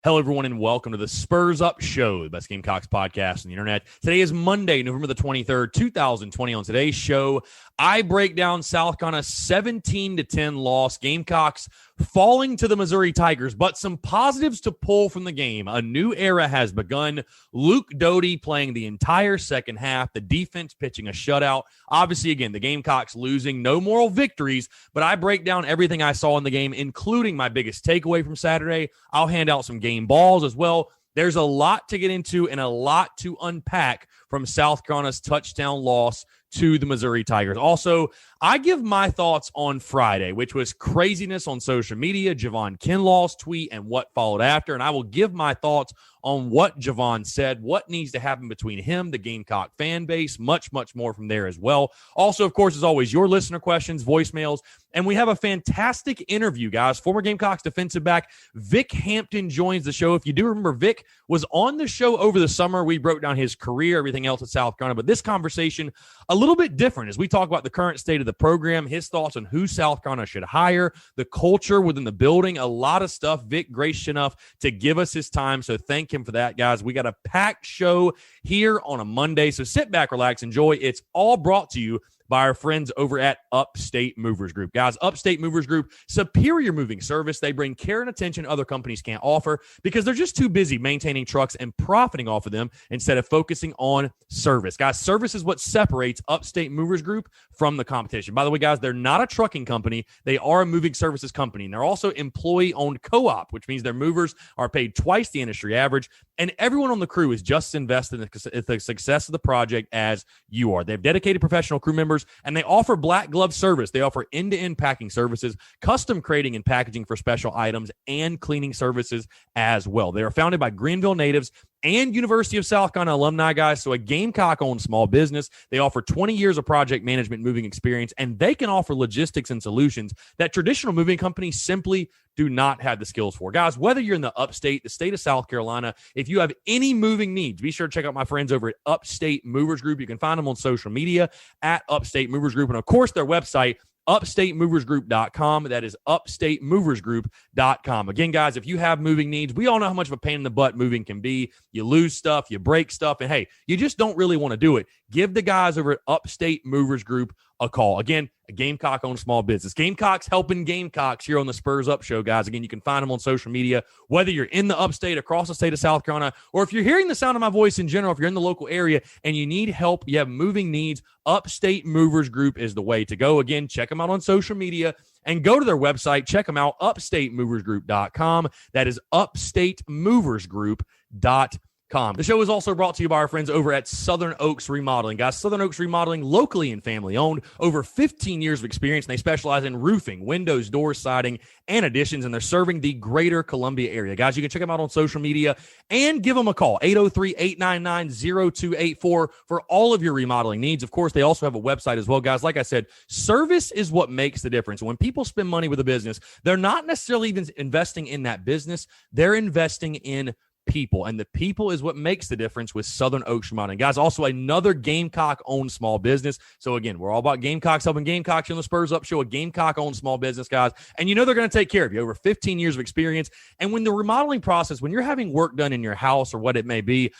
Hello, everyone, and welcome to the Spurs Up Show, the best Gamecocks podcast on the internet. Today is Monday, November the 23rd, 2020. On today's show, I break down South Carolina's 17-10 loss. Gamecocks falling to the Missouri Tigers, but some positives to pull from the game. A new era has begun. Luke Dody playing the entire second half. The defense pitching a shutout. Obviously, again, the Gamecocks losing. No moral victories, but I break down everything I saw in the game, including my biggest takeaway from Saturday. I'll hand out some game balls as well. There's a lot to get into and a lot to unpack from South Carolina's touchdown loss to the Missouri Tigers. Also, I give my thoughts on Friday, which was craziness on social media, Javon Kenlaw's tweet and what followed after, and I will give my thoughts on what Javon said, what needs to happen between him, the Gamecock fan base, much, much more from there as well. Also, of course, as always, your listener questions, voicemails, and we have a fantastic interview, guys. Former Gamecocks defensive back Vic Hampton joins the show. If you do remember, Vic was on the show over the summer. We broke down his career, everything else at South Carolina, but this conversation a little bit different as we talk about the current state of the program, his thoughts on who South Carolina should hire, the culture within the building, a lot of stuff. Vic gracious enough to give us his time, so thank him for that, guys. We got a packed show here on a Monday, so sit back, relax, enjoy. It's all brought to you by our friends over at Upstate Movers Group. Guys, Upstate Movers Group, superior moving service. They bring care and attention other companies can't offer because they're just too busy maintaining trucks and profiting off of them instead of focusing on service. Guys, service is what separates Upstate Movers Group from the competition. By the way, guys, they're not a trucking company. They are a moving services company, and they're also employee-owned co-op, which means their movers are paid twice the industry average, and everyone on the crew is just invested in the success of the project as you are. They have dedicated professional crew members, and they offer black glove service. They offer end-to-end packing services, custom crating and packaging for special items, and cleaning services as well. They are founded by Greenville natives and University of South Carolina alumni, guys, so a Gamecock-owned small business. They offer 20 years of project management moving experience, and they can offer logistics and solutions that traditional moving companies simply do not have the skills for. Guys, whether you're in the upstate, the state of South Carolina, if you have any moving needs, be sure to check out my friends over at Upstate Movers Group. You can find them on social media at Upstate Movers Group, and of course, their website, upstatemoversgroup.com. That is upstatemoversgroup.com. Again, guys, if you have moving needs, we all know how much of a pain in the butt moving can be. You lose stuff, you break stuff, and hey, you just don't really want to do it. Give the guys over at Upstate Movers Group a call. Again, a Gamecock-owned small business. Gamecocks helping Gamecocks here on the Spurs Up Show, guys. Again, you can find them on social media, whether you're in the upstate, across the state of South Carolina, or if you're hearing the sound of my voice in general, if you're in the local area and you need help, you have moving needs, Upstate Movers Group is the way to go. Again, check them out on social media and go to their website. Check them out, upstatemoversgroup.com. That is upstatemoversgroup.com. The show is also brought to you by our friends over at Southern Oaks Remodeling. Guys, Southern Oaks Remodeling, locally and family owned, over 15 years of experience, and they specialize in roofing, windows, doors, siding, and additions, and they're serving the greater Columbia area. Guys, you can check them out on social media and give them a call, 803-899-0284 for all of your remodeling needs. Of course, they also have a website as well, guys. Like I said, service is what makes the difference. When people spend money with a business, they're not necessarily even investing in that business. They're investing in people, and the people is what makes the difference with Southern Oaks Remodeling. Guys, also another Gamecock-owned small business. So again, we're all about Gamecocks helping Gamecocks on the Spurs Up Show, a Gamecock-owned small business, guys. And you know they're going to take care of you. Over 15 years of experience. And when the remodeling process, when you're having work done in your house or what it may be,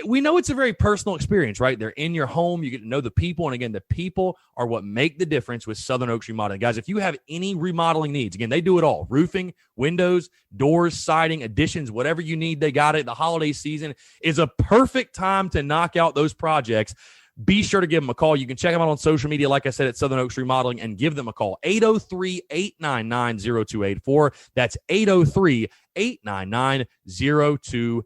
we know it's a very personal experience, right? They're in your home. You get to know the people. And again, the people are what make the difference with Southern Oaks Remodeling. Guys, if you have any remodeling needs, again, they do it all. Roofing, windows, doors, siding, additions, whatever you need, they got it. The holiday season is a perfect time to knock out those projects. Be sure to give them a call. You can check them out on social media, like I said, at Southern Oaks Remodeling, and give them a call, 803-899-0284. That's 803-899-0284.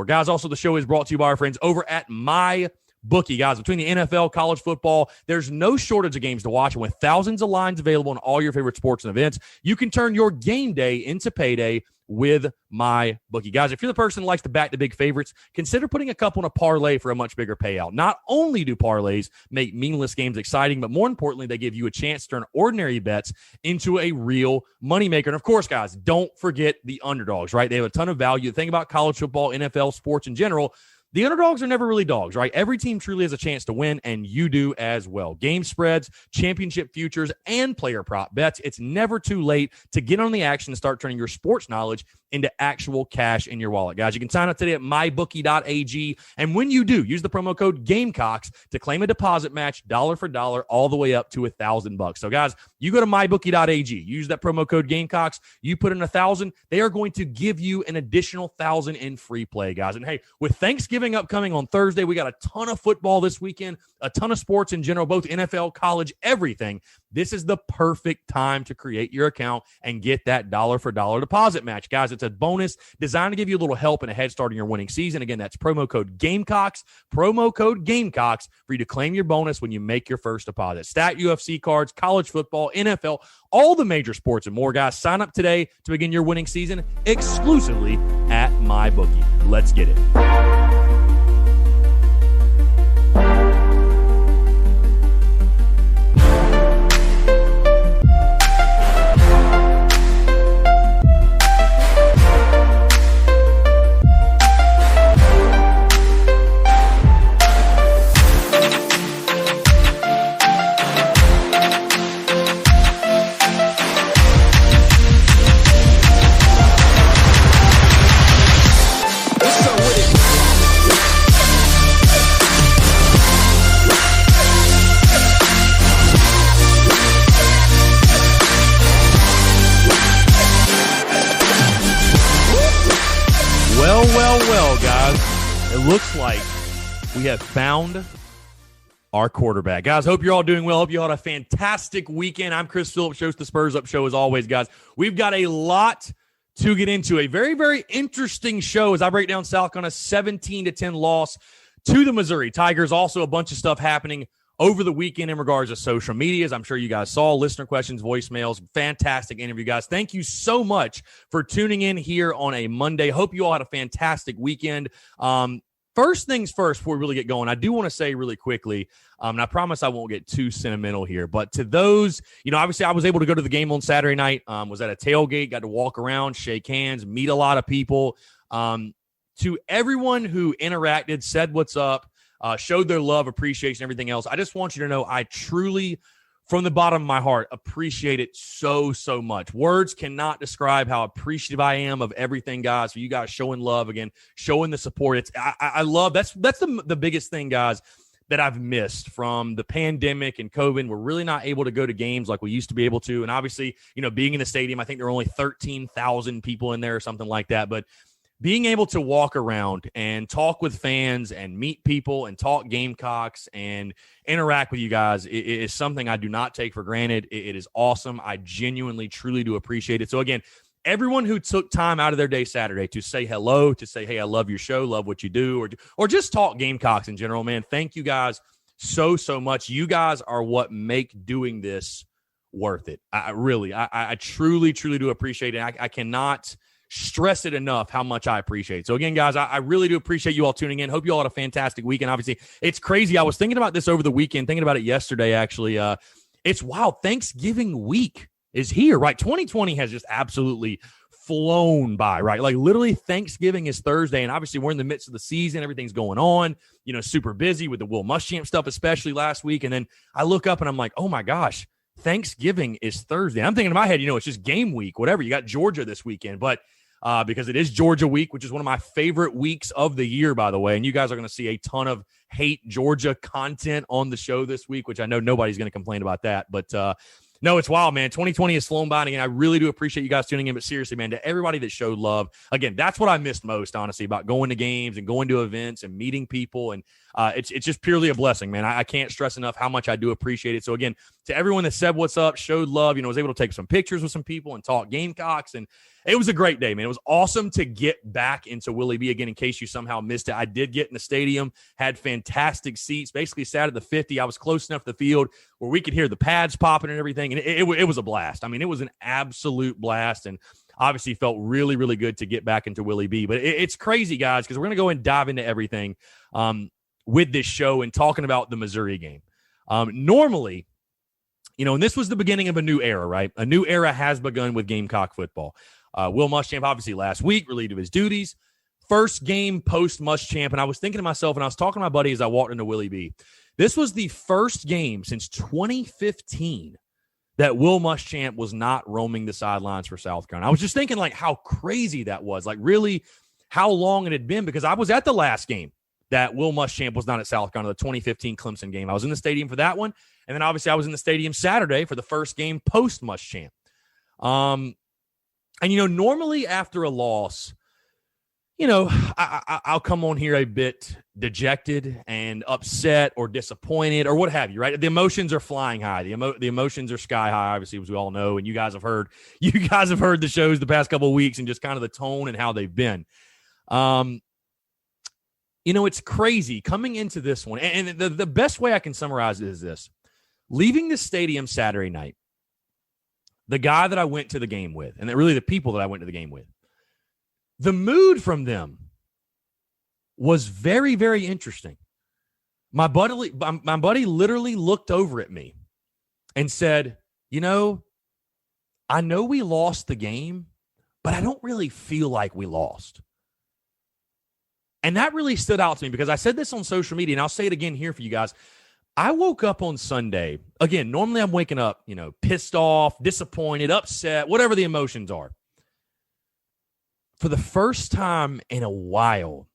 Guys, also the show is brought to you by our friends over at My Bookie. Guys, between the NFL, college football, there's no shortage of games to watch, and with thousands of lines available on all your favorite sports and events, you can turn your game day into payday with My Bookie. Guys, if you're the person who likes to back the big favorites, consider putting a couple in a parlay for a much bigger payout. Not only do parlays make meaningless games exciting, but more importantly, they give you a chance to turn ordinary bets into a real moneymaker. And of course, guys, don't forget the underdogs, right? They have a ton of value. The thing about college football, NFL, sports in general, the underdogs are never really dogs, right? Every team truly has a chance to win, and you do as well. Game spreads, championship futures, and player prop bets. It's never too late to get on the action and start turning your sports knowledge into actual cash in your wallet. Guys, you can sign up today at mybookie.ag. And when you do, use the promo code Gamecocks to claim a deposit match dollar for dollar all the way up to $1,000. So guys, you go to mybookie.ag, use that promo code Gamecocks, you put in 1,000, they are going to give you an additional 1,000 in free play, guys. And hey, with Thanksgiving upcoming on Thursday, we got a ton of football this weekend, a ton of sports in general, both NFL, college, everything. This is the perfect time to create your account and get that dollar for dollar deposit match. Guys, it's a bonus designed to give you a little help and a head start in your winning season. Again, that's promo code Gamecocks, for you to claim your bonus when you make your first deposit. Stat UFC cards, college football, NFL, all the major sports and more, guys. Sign up today to begin your winning season exclusively at MyBookie. Let's get it. Well, guys, it looks like we have found our quarterback. Guys, hope you're all doing well. Hope you all had a fantastic weekend. I'm Chris Phillips, host of the Spurs Up Show as always, guys. We've got a lot to get into. A very, very interesting show as I break down South Carolina's 17-10 loss to the Missouri Tigers. Also a bunch of stuff happening over the weekend in regards to social medias. I'm sure you guys saw listener questions, voicemails. Fantastic interview, guys. Thank you so much for tuning in here on a Monday. Hope you all had a fantastic weekend. First things first, before we really get going, I do want to say really quickly, and I promise I won't get too sentimental here, but to those, obviously I was able to go to the game on Saturday night, was at a tailgate, got to walk around, shake hands, meet a lot of people. To everyone who interacted, said what's up, showed their love, appreciation, everything else, I just want you to know I truly, from the bottom of my heart, appreciate it so, so much. Words cannot describe how appreciative I am of everything, guys, for you guys showing love, again, showing the support. I love, that's the biggest thing, guys, that I've missed from the pandemic and COVID. We're really not able to go to games like we used to be able to. And obviously, being in the stadium, I think there are only 13,000 people in there or something like that. But being able to walk around and talk with fans and meet people and talk Gamecocks and interact with you guys is something I do not take for granted. It is awesome. I genuinely, truly do appreciate it. So again, everyone who took time out of their day Saturday to say hello, to say, hey, I love your show, love what you do, or just talk Gamecocks in general, man, thank you guys so, so much. You guys are what make doing this worth it. I truly, truly do appreciate it. I cannot stress it enough how much I appreciate it. So again, guys, I really do appreciate you all tuning in. Hope you all had a fantastic weekend. Obviously, it's crazy. I was thinking about this over the weekend, thinking about it yesterday, actually. It's wild. Thanksgiving week is here, right? 2020 has just absolutely flown by, right? Like literally Thanksgiving is Thursday, and obviously we're in the midst of the season. Everything's going on, super busy with the Will Muschamp stuff, especially last week. And then I look up and I'm like, oh my gosh, Thanksgiving is Thursday. I'm thinking in my head, it's just game week, whatever. You got Georgia this weekend, but because it is Georgia week, which is one of my favorite weeks of the year, by the way. And you guys are going to see a ton of hate Georgia content on the show this week, which I know nobody's going to complain about that. But no, it's wild, man. 2020 has flown by. And again, I really do appreciate you guys tuning in. But seriously, man, to everybody that showed love, again, that's what I missed most, honestly, about going to games and going to events and meeting people. And it's just purely a blessing, man. I can't stress enough how much I do appreciate it. So again, to everyone that said what's up, showed love, was able to take some pictures with some people and talk Gamecocks. And it was a great day, man. It was awesome to get back into Willie B again, in case you somehow missed it. I did get in the stadium, had fantastic seats, basically sat at the 50. I was close enough to the field where we could hear the pads popping and everything. And it was a blast. I mean, it was an absolute blast. And obviously felt really, really good to get back into Willie B. But it's crazy, guys, because we're going to go and dive into everything with this show and talking about the Missouri game. Normally, and this was the beginning of a new era, right? A new era has begun with Gamecock football. Will Muschamp, obviously, last week, relieved of his duties. First game post-Muschamp, and I was thinking to myself, and I was talking to my buddy as I walked into Willie B. This was the first game since 2015 that Will Muschamp was not roaming the sidelines for South Carolina. I was just thinking, like, how crazy that was. Like, really, how long it had been, because I was at the last game that Will Muschamp was not at South Carolina, the 2015 Clemson game. I was in the stadium for that one, and then obviously I was in the stadium Saturday for the first game post-Muschamp. And, normally after a loss, I'll come on here a bit dejected and upset or disappointed or what have you, right? The emotions are flying high. The emotions are sky high, obviously, as we all know, and you guys have heard the shows the past couple of weeks and just kind of the tone and how they've been. It's crazy coming into this one. And the best way I can summarize it is this. Leaving the stadium Saturday night, the guy that I went to the game with, and really the people that I went to the game with, the mood from them was very, very interesting. My buddy literally looked over at me and said, I know we lost the game, but I don't really feel like we lost. And that really stood out to me because I said this on social media, and I'll say it again here for you guys. I woke up on Sunday. Again, normally I'm waking up, pissed off, disappointed, upset, whatever the emotions are. For the first time in a while,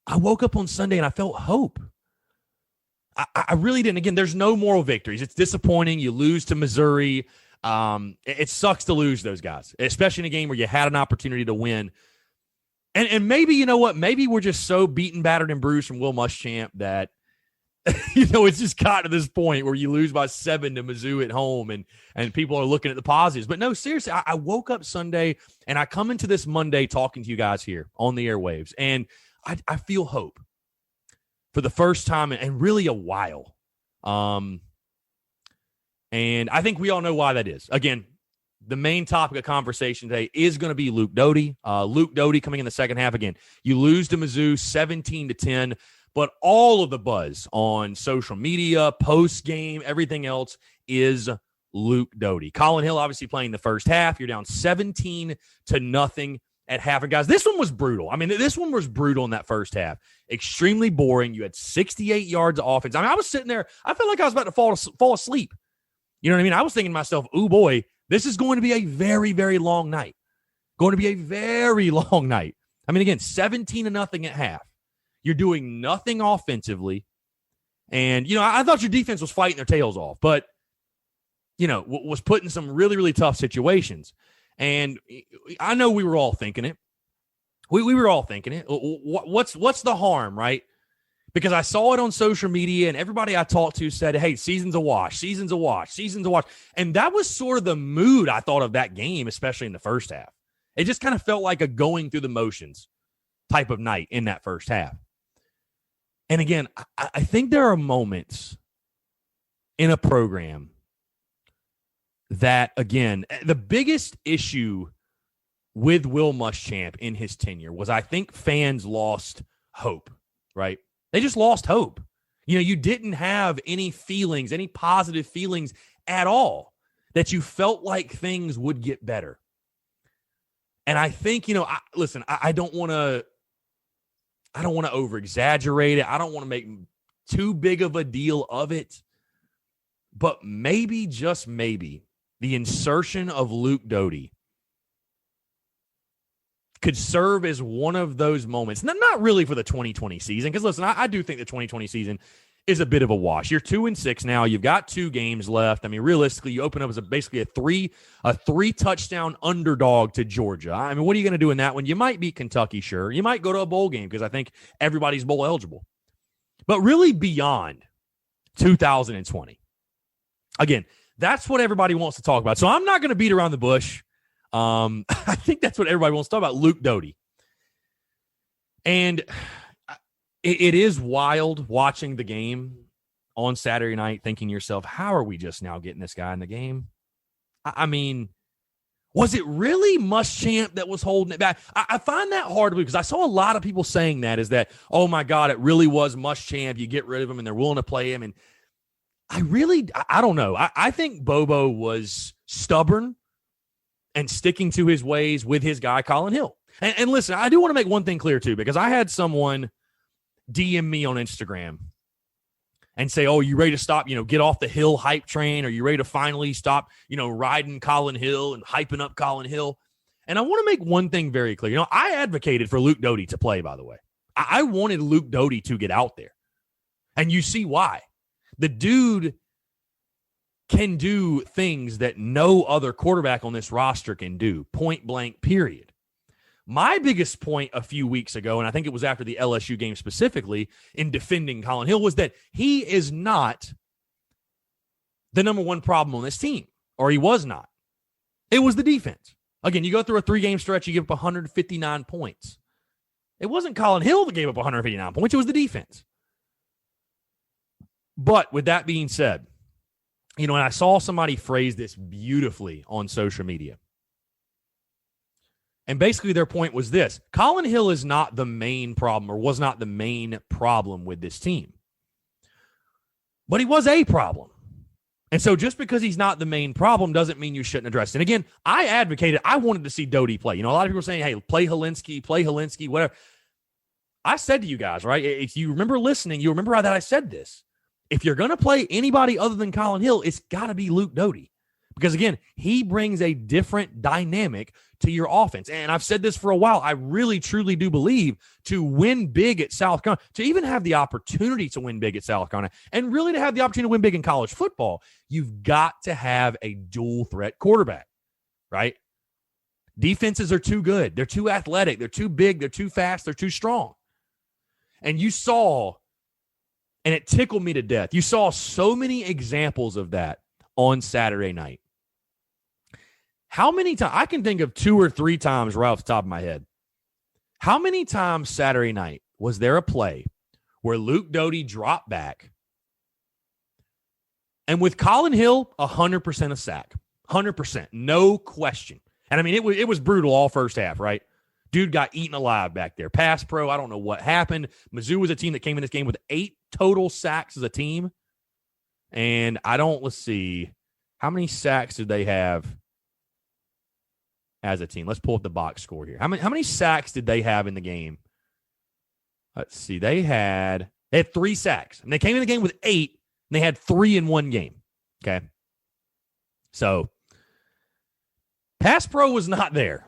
I woke up on Sunday and I felt hope. I really didn't. Again, there's no moral victories. It's disappointing. You lose to Missouri. It sucks to lose those guys, especially in a game where you had an opportunity to win. And maybe, you know what? Maybe we're just so beaten, battered, and bruised from Will Muschamp that, it's just gotten to this point where you lose by 7 to Mizzou at home and people are looking at the positives. But no, seriously, I woke up Sunday and I come into this Monday talking to you guys here on the airwaves, and I feel hope for the first time in really a while. And I think we all know why that is. Again, the main topic of conversation today is going to be Luke Dody. Luke Dody coming in the second half. Again, you lose to Mizzou 17-10. But all of the buzz on social media, post-game, everything else is Luke Dody. Colin Hill obviously playing the first half. You're down 17-0 at half. And guys, this one was brutal. I mean, this one was brutal in that first half. Extremely boring. You had 68 yards of offense. I mean, I was sitting there. I felt like I was about to fall asleep. You know what I mean? I was thinking to myself, oh boy, this is going to be a very, very long night. Going to be a very long night. I mean, again, 17-0 at half. You're doing nothing offensively. And, I thought your defense was fighting their tails off, but, was put in some really, really tough situations. And I know we were all thinking it. We were all thinking it. What's the harm, right? Because I saw it on social media and everybody I talked to said, hey, season's a wash, season's a wash, season's a wash. And that was sort of the mood I thought of that game, especially in the first half. It just kind of felt like a going through the motions type of night in that first half. And again, I think there are moments in a program that, again, the biggest issue with Will Muschamp in his tenure was I think fans lost hope, right? They just lost hope. You didn't have any feelings, any positive feelings at all that you felt like things would get better. And I think, I don't want to over-exaggerate it. I don't want to make too big of a deal of it. But maybe, just maybe, the insertion of Luke Dody could serve as one of those moments. Not really for the 2020 season, because, listen, I do think the 2020 season is a bit of a wash. You're 2-6 now. You've got 2 games left. I mean, realistically, you open up as basically a three touchdown underdog to Georgia. I mean, what are you going to do in that one? You might beat Kentucky, sure. You might go to a bowl game because I think everybody's bowl eligible. But really beyond 2020. Again, that's what everybody wants to talk about. So I'm not going to beat around the bush. I think that's what everybody wants to talk about, Luke Dody. And it is wild watching the game on Saturday night, thinking to yourself, how are we just now getting this guy in the game? I mean, was it really Muschamp that was holding it back? I find that hard to believe because I saw a lot of people saying that is that, oh my God, it really was Muschamp. You get rid of him and they're willing to play him. And I don't know. I think Bobo was stubborn and sticking to his ways with his guy, Colin Hill. And listen, I do want to make one thing clear too, because I had someone DM me on Instagram and say, oh, you ready to stop, get off the Hill hype train? Are you ready to finally stop, riding Colin Hill and hyping up Colin Hill? And I want to make one thing very clear. I advocated for Luke Dody to play, by the way. I wanted Luke Dody to get out there. And you see why. The dude can do things that no other quarterback on this roster can do, point blank, period. My biggest point a few weeks ago, and I think it was after the LSU game specifically, in defending Colin Hill, was that he is not the number one problem on this team, or he was not. It was the defense. Again, you go through a 3-game stretch, you give up 159 points. It wasn't Colin Hill that gave up 159 points. It was the defense. But with that being said, and I saw somebody phrase this beautifully on social media. And basically their point was this: Colin Hill is not the main problem, or was not the main problem with this team. But he was a problem. And so just because he's not the main problem doesn't mean you shouldn't address it. And again, I wanted to see Dody play. A lot of people are saying, hey, play Helenski, whatever. I said to you guys, right, if you remember listening, you remember that I said this. If you're going to play anybody other than Colin Hill, it's got to be Luke Dody. Because, again, he brings a different dynamic to your offense. And I've said this for a while. I really, truly do believe to win big at South Carolina, to even have the opportunity to win big at South Carolina, and really to have the opportunity to win big in college football, you've got to have a dual-threat quarterback, right? Defenses are too good. They're too athletic. They're too big. They're too fast. They're too strong. And you saw, and it tickled me to death, you saw so many examples of that on Saturday night. How many times? I can think of 2 or 3 times right off the top of my head. How many times Saturday night was there a play where Luke Dody dropped back and with Colin Hill, 100% a sack? 100%. No question. And I mean, it was brutal all first half, right? Dude got eaten alive back there. Pass pro, I don't know what happened. Mizzou was a team that came in this game with 8 total sacks as a team. And let's see, how many sacks did they have as a team? Let's pull up the box score here. How many sacks did they have in the game? Let's see. They had 3 sacks. And they came in the game with 8, and they had 3 in one game. Okay. So, pass pro was not there.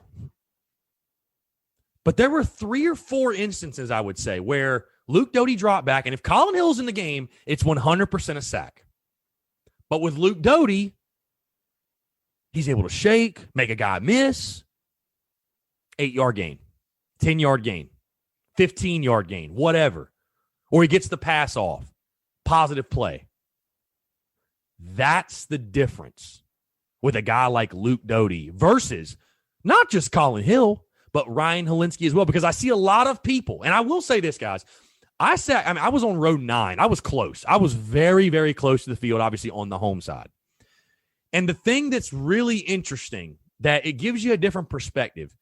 But there were 3 or 4 instances, I would say, where Luke Dody dropped back, and if Colin Hill's in the game, it's 100% a sack. But with Luke Dody, he's able to shake, make a guy miss, 8-yard gain, 10-yard gain, 15-yard gain, whatever. Or he gets the pass off, positive play. That's the difference with a guy like Luke Dody versus not just Colin Hill, but Ryan Helenski as well. Because I see a lot of people, and I will say this, guys. I was on row 9. I was close. I was very, very close to the field, obviously on the home side. And the thing that's really interesting, that it gives you a different perspective,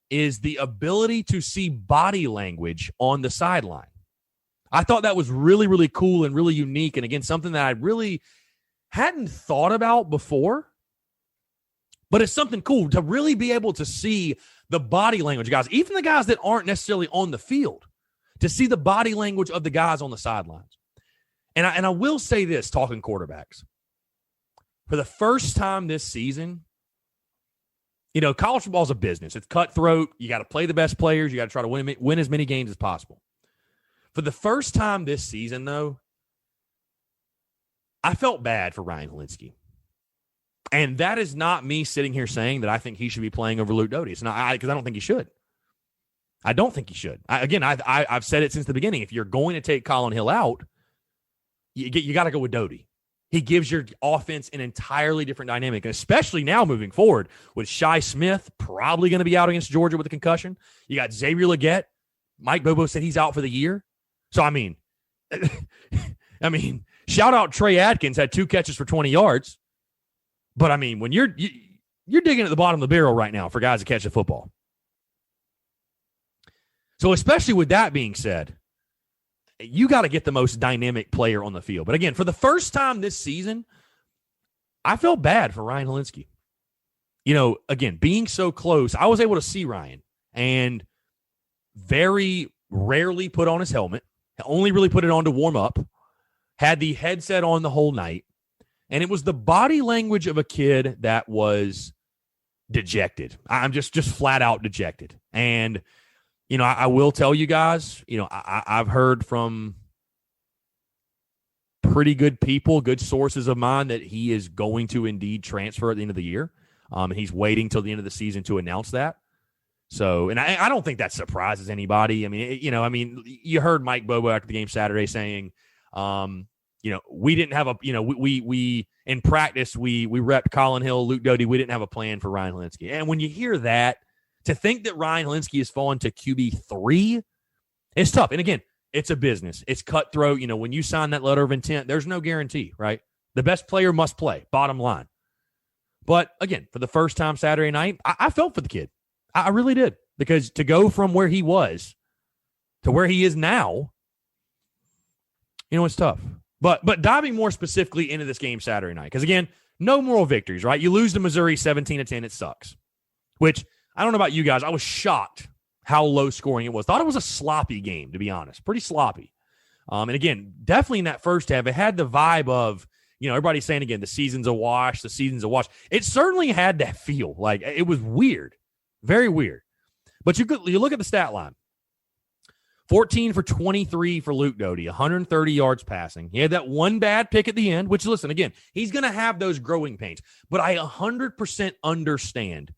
is the ability to see body language on the sideline. I thought that was really, really cool and really unique. And again, something that I really hadn't thought about before. But it's something cool to really be able to see the body language, guys, even the guys that aren't necessarily on the field, to see the body language of the guys on the sidelines. And I will say this, talking quarterbacks. For the first time this season, college football is a business. It's cutthroat. You got to play the best players. You got to try to win as many games as possible. For the first time this season, though, I felt bad for Ryan Helenski. And that is not me sitting here saying that I think he should be playing over Luke Dody. It's not, because I don't think he should. I don't think he should. I've said it since the beginning. If you're going to take Colin Hill out, you got to go with Dody. He gives your offense an entirely different dynamic, and especially now moving forward with Shi Smith probably going to be out against Georgia with a concussion. You got Xavier Legette. Mike Bobo said he's out for the year. So, I mean, shout out Trey Atkins, had 2 catches for 20 yards. But, I mean, when you're digging at the bottom of the barrel right now for guys to catch the football. So, especially with that being said, you got to get the most dynamic player on the field. But again, for the first time this season, I felt bad for Ryan Helenski. Again, being so close, I was able to see Ryan and very rarely put on his helmet. Only really put it on to warm up. had the headset on the whole night, and it was the body language of a kid that was dejected. I'm just flat out dejected. And, I will tell you guys, I've heard from pretty good people, good sources of mine, that he is going to indeed transfer at the end of the year. He's waiting till the end of the season to announce that. So, and I don't think that surprises anybody. I mean, you heard Mike Bobo after the game Saturday saying, we didn't have a, we in practice, we repped Colin Hill, Luke Dody. We didn't have a plan for Ryan Helenski. And when you hear that, to think that Ryan Helenski has fallen to QB3, it's tough. And again, it's a business. It's cutthroat. When you sign that letter of intent, there's no guarantee, right? The best player must play, bottom line. But again, for the first time Saturday night, I felt for the kid. I really did. Because to go from where he was to where he is now, it's tough. But diving more specifically into this game Saturday night, because again, no moral victories, right? You lose to Missouri 17-10, it sucks. Which, I don't know about you guys, I was shocked how low scoring it was. Thought it was a sloppy game, to be honest. Pretty sloppy. And again, definitely in that first half, it had the vibe of, everybody's saying again, the season's a wash, the season's a wash. It certainly had that feel. Like, it was weird. Very weird. But you look at the stat line. 14 for 23 for Luke Dody, 130 yards passing. He had that one bad pick at the end, which, listen, again, he's going to have those growing pains. But I 100% understand.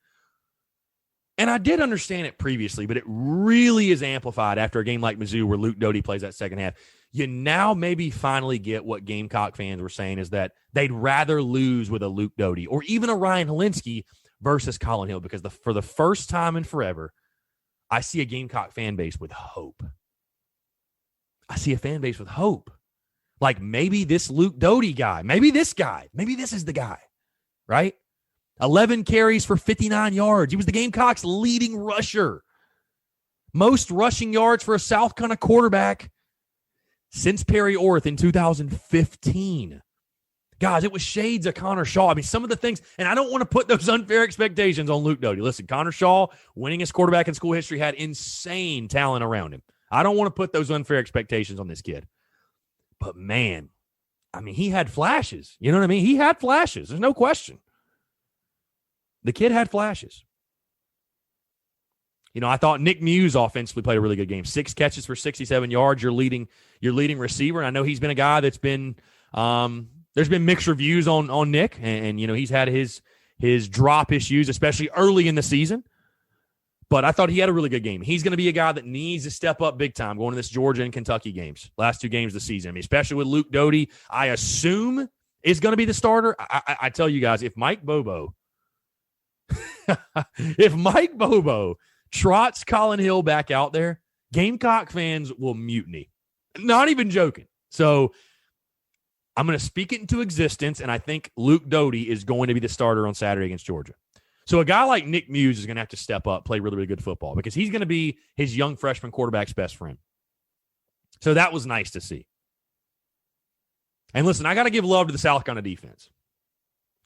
And I did understand it previously, but it really is amplified after a game like Mizzou where Luke Dody plays that second half. You now maybe finally get what Gamecock fans were saying, is that they'd rather lose with a Luke Dody or even a Ryan Helenski versus Colin Hill, because for the first time in forever, I see a Gamecock fan base with hope. I see a fan base with hope. Like, maybe this Luke Dody guy, maybe this is the guy, right? 11 carries for 59 yards. He was the Gamecocks' leading rusher. Most rushing yards for a South Carolina quarterback since Perry Orth in 2015. Guys, it was shades of Connor Shaw. I mean, some of the things, and I don't want to put those unfair expectations on Luke Dody. Listen, Connor Shaw, winningest quarterback in school history, had insane talent around him. I don't want to put those unfair expectations on this kid. But, man, I mean, he had flashes. You know what I mean? He had flashes. There's no question. The kid had flashes. I thought Nick Muse offensively played a really good game. 6 catches for 67 yards. Your leading receiver. And I know he's been a guy that's been there's been mixed reviews on Nick, and he's had his drop issues, especially early in the season. But I thought he had a really good game. He's going to be a guy that needs to step up big time going to this Georgia and Kentucky games, last 2 games of the season. I mean, especially with Luke Dody, I assume is going to be the starter. I tell you guys, if Mike Bobo trots Colin Hill back out there, Gamecock fans will mutiny. Not even joking. So I'm going to speak it into existence, and I think Luke Dody is going to be the starter on Saturday against Georgia. So a guy like Nick Muse is going to have to step up, play really, really good football, because he's going to be his young freshman quarterback's best friend. So that was nice to see. And listen, I got to give love to the South Carolina defense.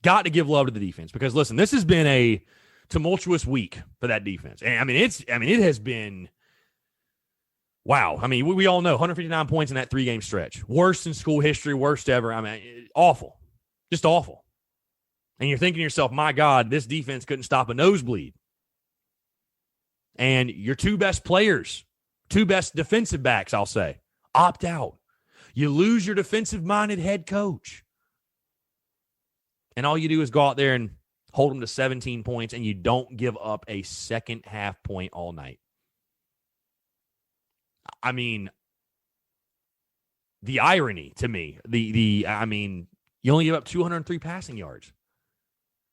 Got to give love to the defense, because listen, this has been a tumultuous week for that defense. And it has been, wow. I mean, we all know 159 points in that 3-game stretch. Worst in school history, worst ever. I mean, awful. Just awful. And you're thinking to yourself, my God, this defense couldn't stop a nosebleed. And your 2 best players, 2 best defensive backs, I'll say, opt out. You lose your defensive-minded head coach. And all you do is go out there and hold them to 17 points, and you don't give up a second half point all night. I mean, the irony to me, you only give up 203 passing yards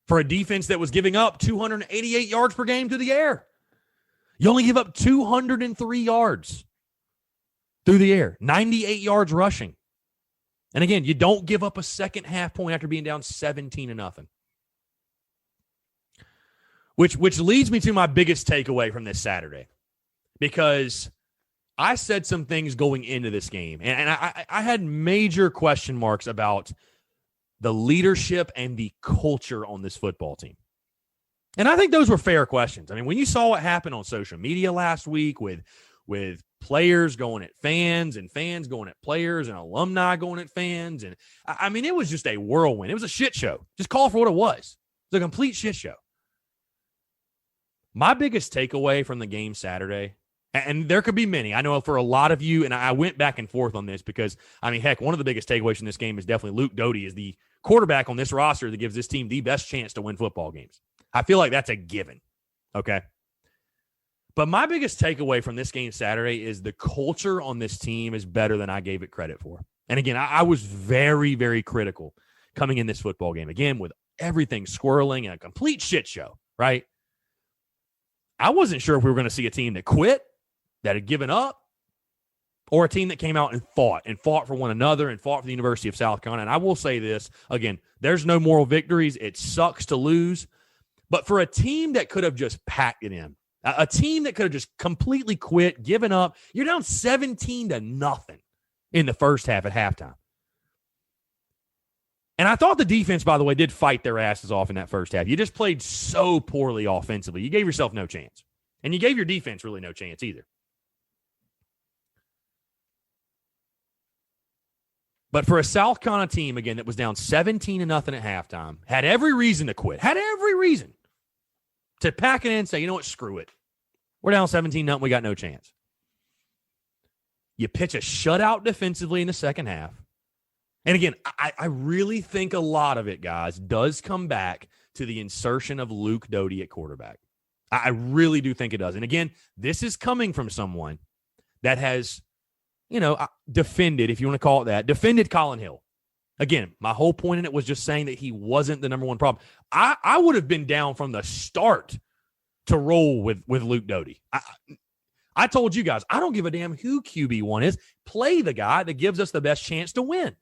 for a defense that was giving up 288 yards per game through the air. You only give up 203 yards through the air, 98 yards rushing. And again, you don't give up a second half point after being down 17-0. Which leads me to my biggest takeaway from this Saturday, because I said some things going into this game, and I had major question marks about the leadership and the culture on this football team. And I think those were fair questions. I mean, when you saw what happened on social media last week with players going at fans and fans going at players and alumni going at fans. And I mean, it was just a whirlwind. It was a shit show. Just call it for what it was. It's a complete shit show. My biggest takeaway from the game Saturday, and there could be many. I know for a lot of you, and I went back and forth on this because, I mean, heck, one of the biggest takeaways from this game is definitely Luke Dody is the quarterback on this roster that gives this team the best chance to win football games. I feel like that's a given, okay? But my biggest takeaway from this game Saturday is the culture on this team is better than I gave it credit for. And again, I was very, very critical coming in this football game. Again, with everything swirling and a complete shit show, right? I wasn't sure if we were going to see a team that quit, that had given up, or a team that came out and fought for one another and fought for the University of South Carolina. And I will say this, again, there's no moral victories. It sucks to lose. But for a team that could have just packed it in, a team that could have just completely quit, given up, you're down 17-0 in the first half at halftime. And I thought the defense, by the way, did fight their asses off in that first half. You just played so poorly offensively. You gave yourself no chance. And you gave your defense really no chance either. But for a South Carolina team, again, that was down 17-0 at halftime, had every reason to quit, had every reason to pack it in and say, you know what, screw it. We're down 17-0, we got no chance. You pitch a shutout defensively in the second half. And again, I really think a lot of it, guys, does come back to the insertion of Luke Dody at quarterback. I really do think it does. And again, this is coming from someone that has, defended, if you want to call it that, defended Colin Hill. Again, my whole point in it was just saying that he wasn't the number one problem. I would have been down from the start to roll with Luke Dody. I told you guys, I don't give a damn who QB1 is. Play the guy that gives us the best chance to win.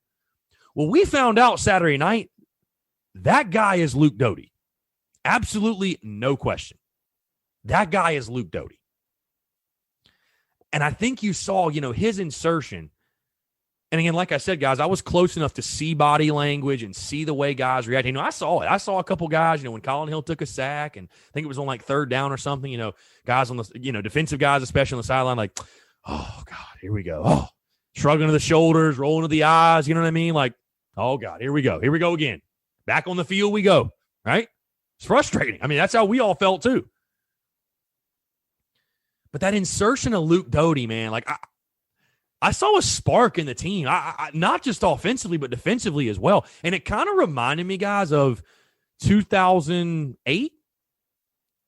Well, we found out Saturday night that guy is Luke Dody. Absolutely no question. That guy is Luke Dody. And I think you saw, his insertion. And again, like I said, guys, I was close enough to see body language and see the way guys react. I saw it. I saw a couple guys, when Colin Hill took a sack, and I think it was on like third down or something, guys on the, defensive guys, especially on the sideline, like, oh, God, here we go. Oh, shrugging to the shoulders, rolling to the eyes. You know what I mean? Like, oh, God, here we go. Here we go again. Back on the field we go, right? It's frustrating. I mean, that's how we all felt too. But that insertion of Luke Dody, man, like I saw a spark in the team, I not just offensively, but defensively as well. And it kind of reminded me, guys, of 2008,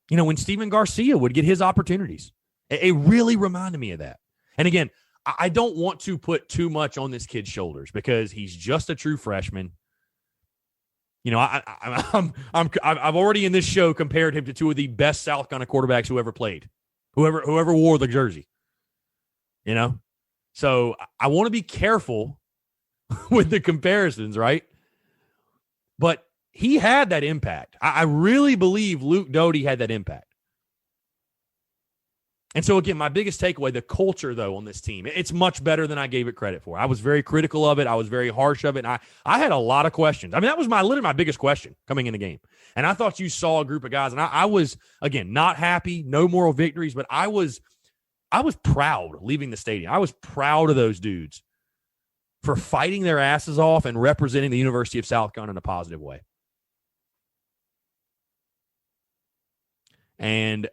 when Steven Garcia would get his opportunities. It really reminded me of that. And again, I don't want to put too much on this kid's shoulders because he's just a true freshman. I've already in this show compared him to two of the best South Carolina quarterbacks who ever played, whoever wore the jersey. So I want to be careful with the comparisons, right? But he had that impact. I really believe Luke Dody had that impact. And so, again, my biggest takeaway, the culture, though, on this team, it's much better than I gave it credit for. I was very critical of it. I was very harsh of it. And I had a lot of questions. I mean, that was literally my biggest question coming in the game. And I thought you saw a group of guys, and I was, again, not happy, no moral victories, but I was proud leaving the stadium. I was proud of those dudes for fighting their asses off and representing the University of South Carolina in a positive way. And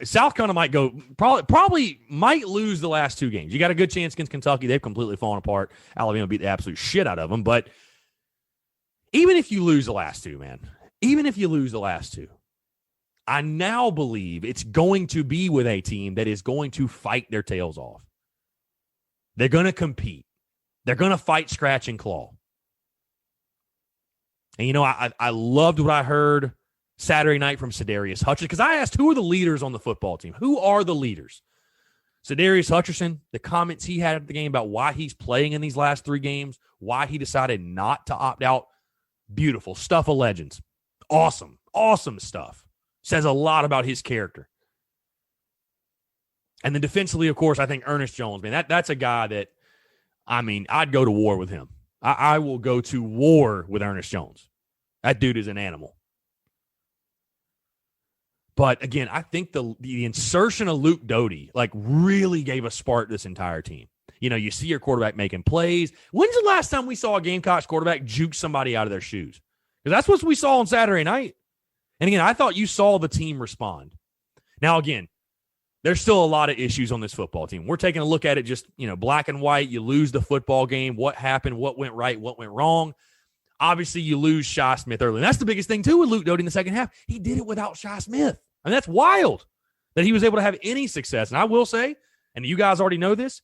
South Carolina might go probably might lose the last two games. You got a good chance against Kentucky. They've completely fallen apart. Alabama beat the absolute shit out of them. But even if you lose the last two, man, I now believe it's going to be with a team that is going to fight their tails off. They're going to compete. They're going to fight, scratch, and claw. And, I loved what I heard Saturday night from Sedarius Hutchinson, because I asked, who are the leaders on the football team? Who are the leaders? Sedarius Hutchinson, the comments he had at the game about why he's playing in these last three games, why he decided not to opt out. Beautiful stuff of legends. Awesome stuff. Says a lot about his character. And then defensively, of course, I think Ernest Jones, man, that's a guy that, I'd go to war with him. I will go to war with Ernest Jones. That dude is an animal. But again, I think the insertion of Luke Dody like really gave a spark to this entire team. You know, you see your quarterback making plays. When's the last time we saw a Gamecocks quarterback juke somebody out of their shoes? Because that's what we saw on Saturday night. And again, I thought you saw the team respond. Now, again, there's still a lot of issues on this football team. We're taking a look at it just, black and white. You lose the football game. What happened? What went right? What went wrong? Obviously, you lose Shi Smith early. And that's the biggest thing, too, with Luke Dody in the second half. He did it without Shi Smith. I mean, that's wild that he was able to have any success. And I will say, and you guys already know this,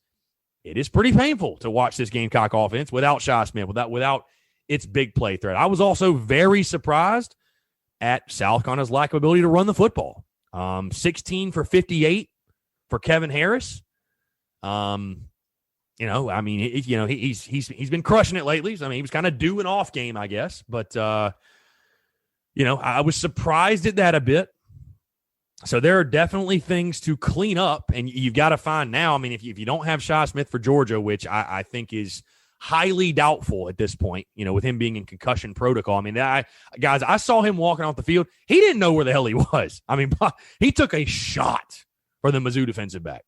it is pretty painful to watch this Gamecock offense without Shi Smith, without its big play threat. I was also very surprised at South Carolina's lack of ability to run the football. 16 for 58 for Kevin Harris. He's been crushing it lately. So, he was kind of due an off game, I guess. But, I was surprised at that a bit. So there are definitely things to clean up, and you've got to find now. I mean, if you don't have Shi Smith for Georgia, which I think is highly doubtful at this point, with him being in concussion protocol. I mean, I saw him walking off the field. He didn't know where the hell he was. I mean, he took a shot for the Mizzou defensive back.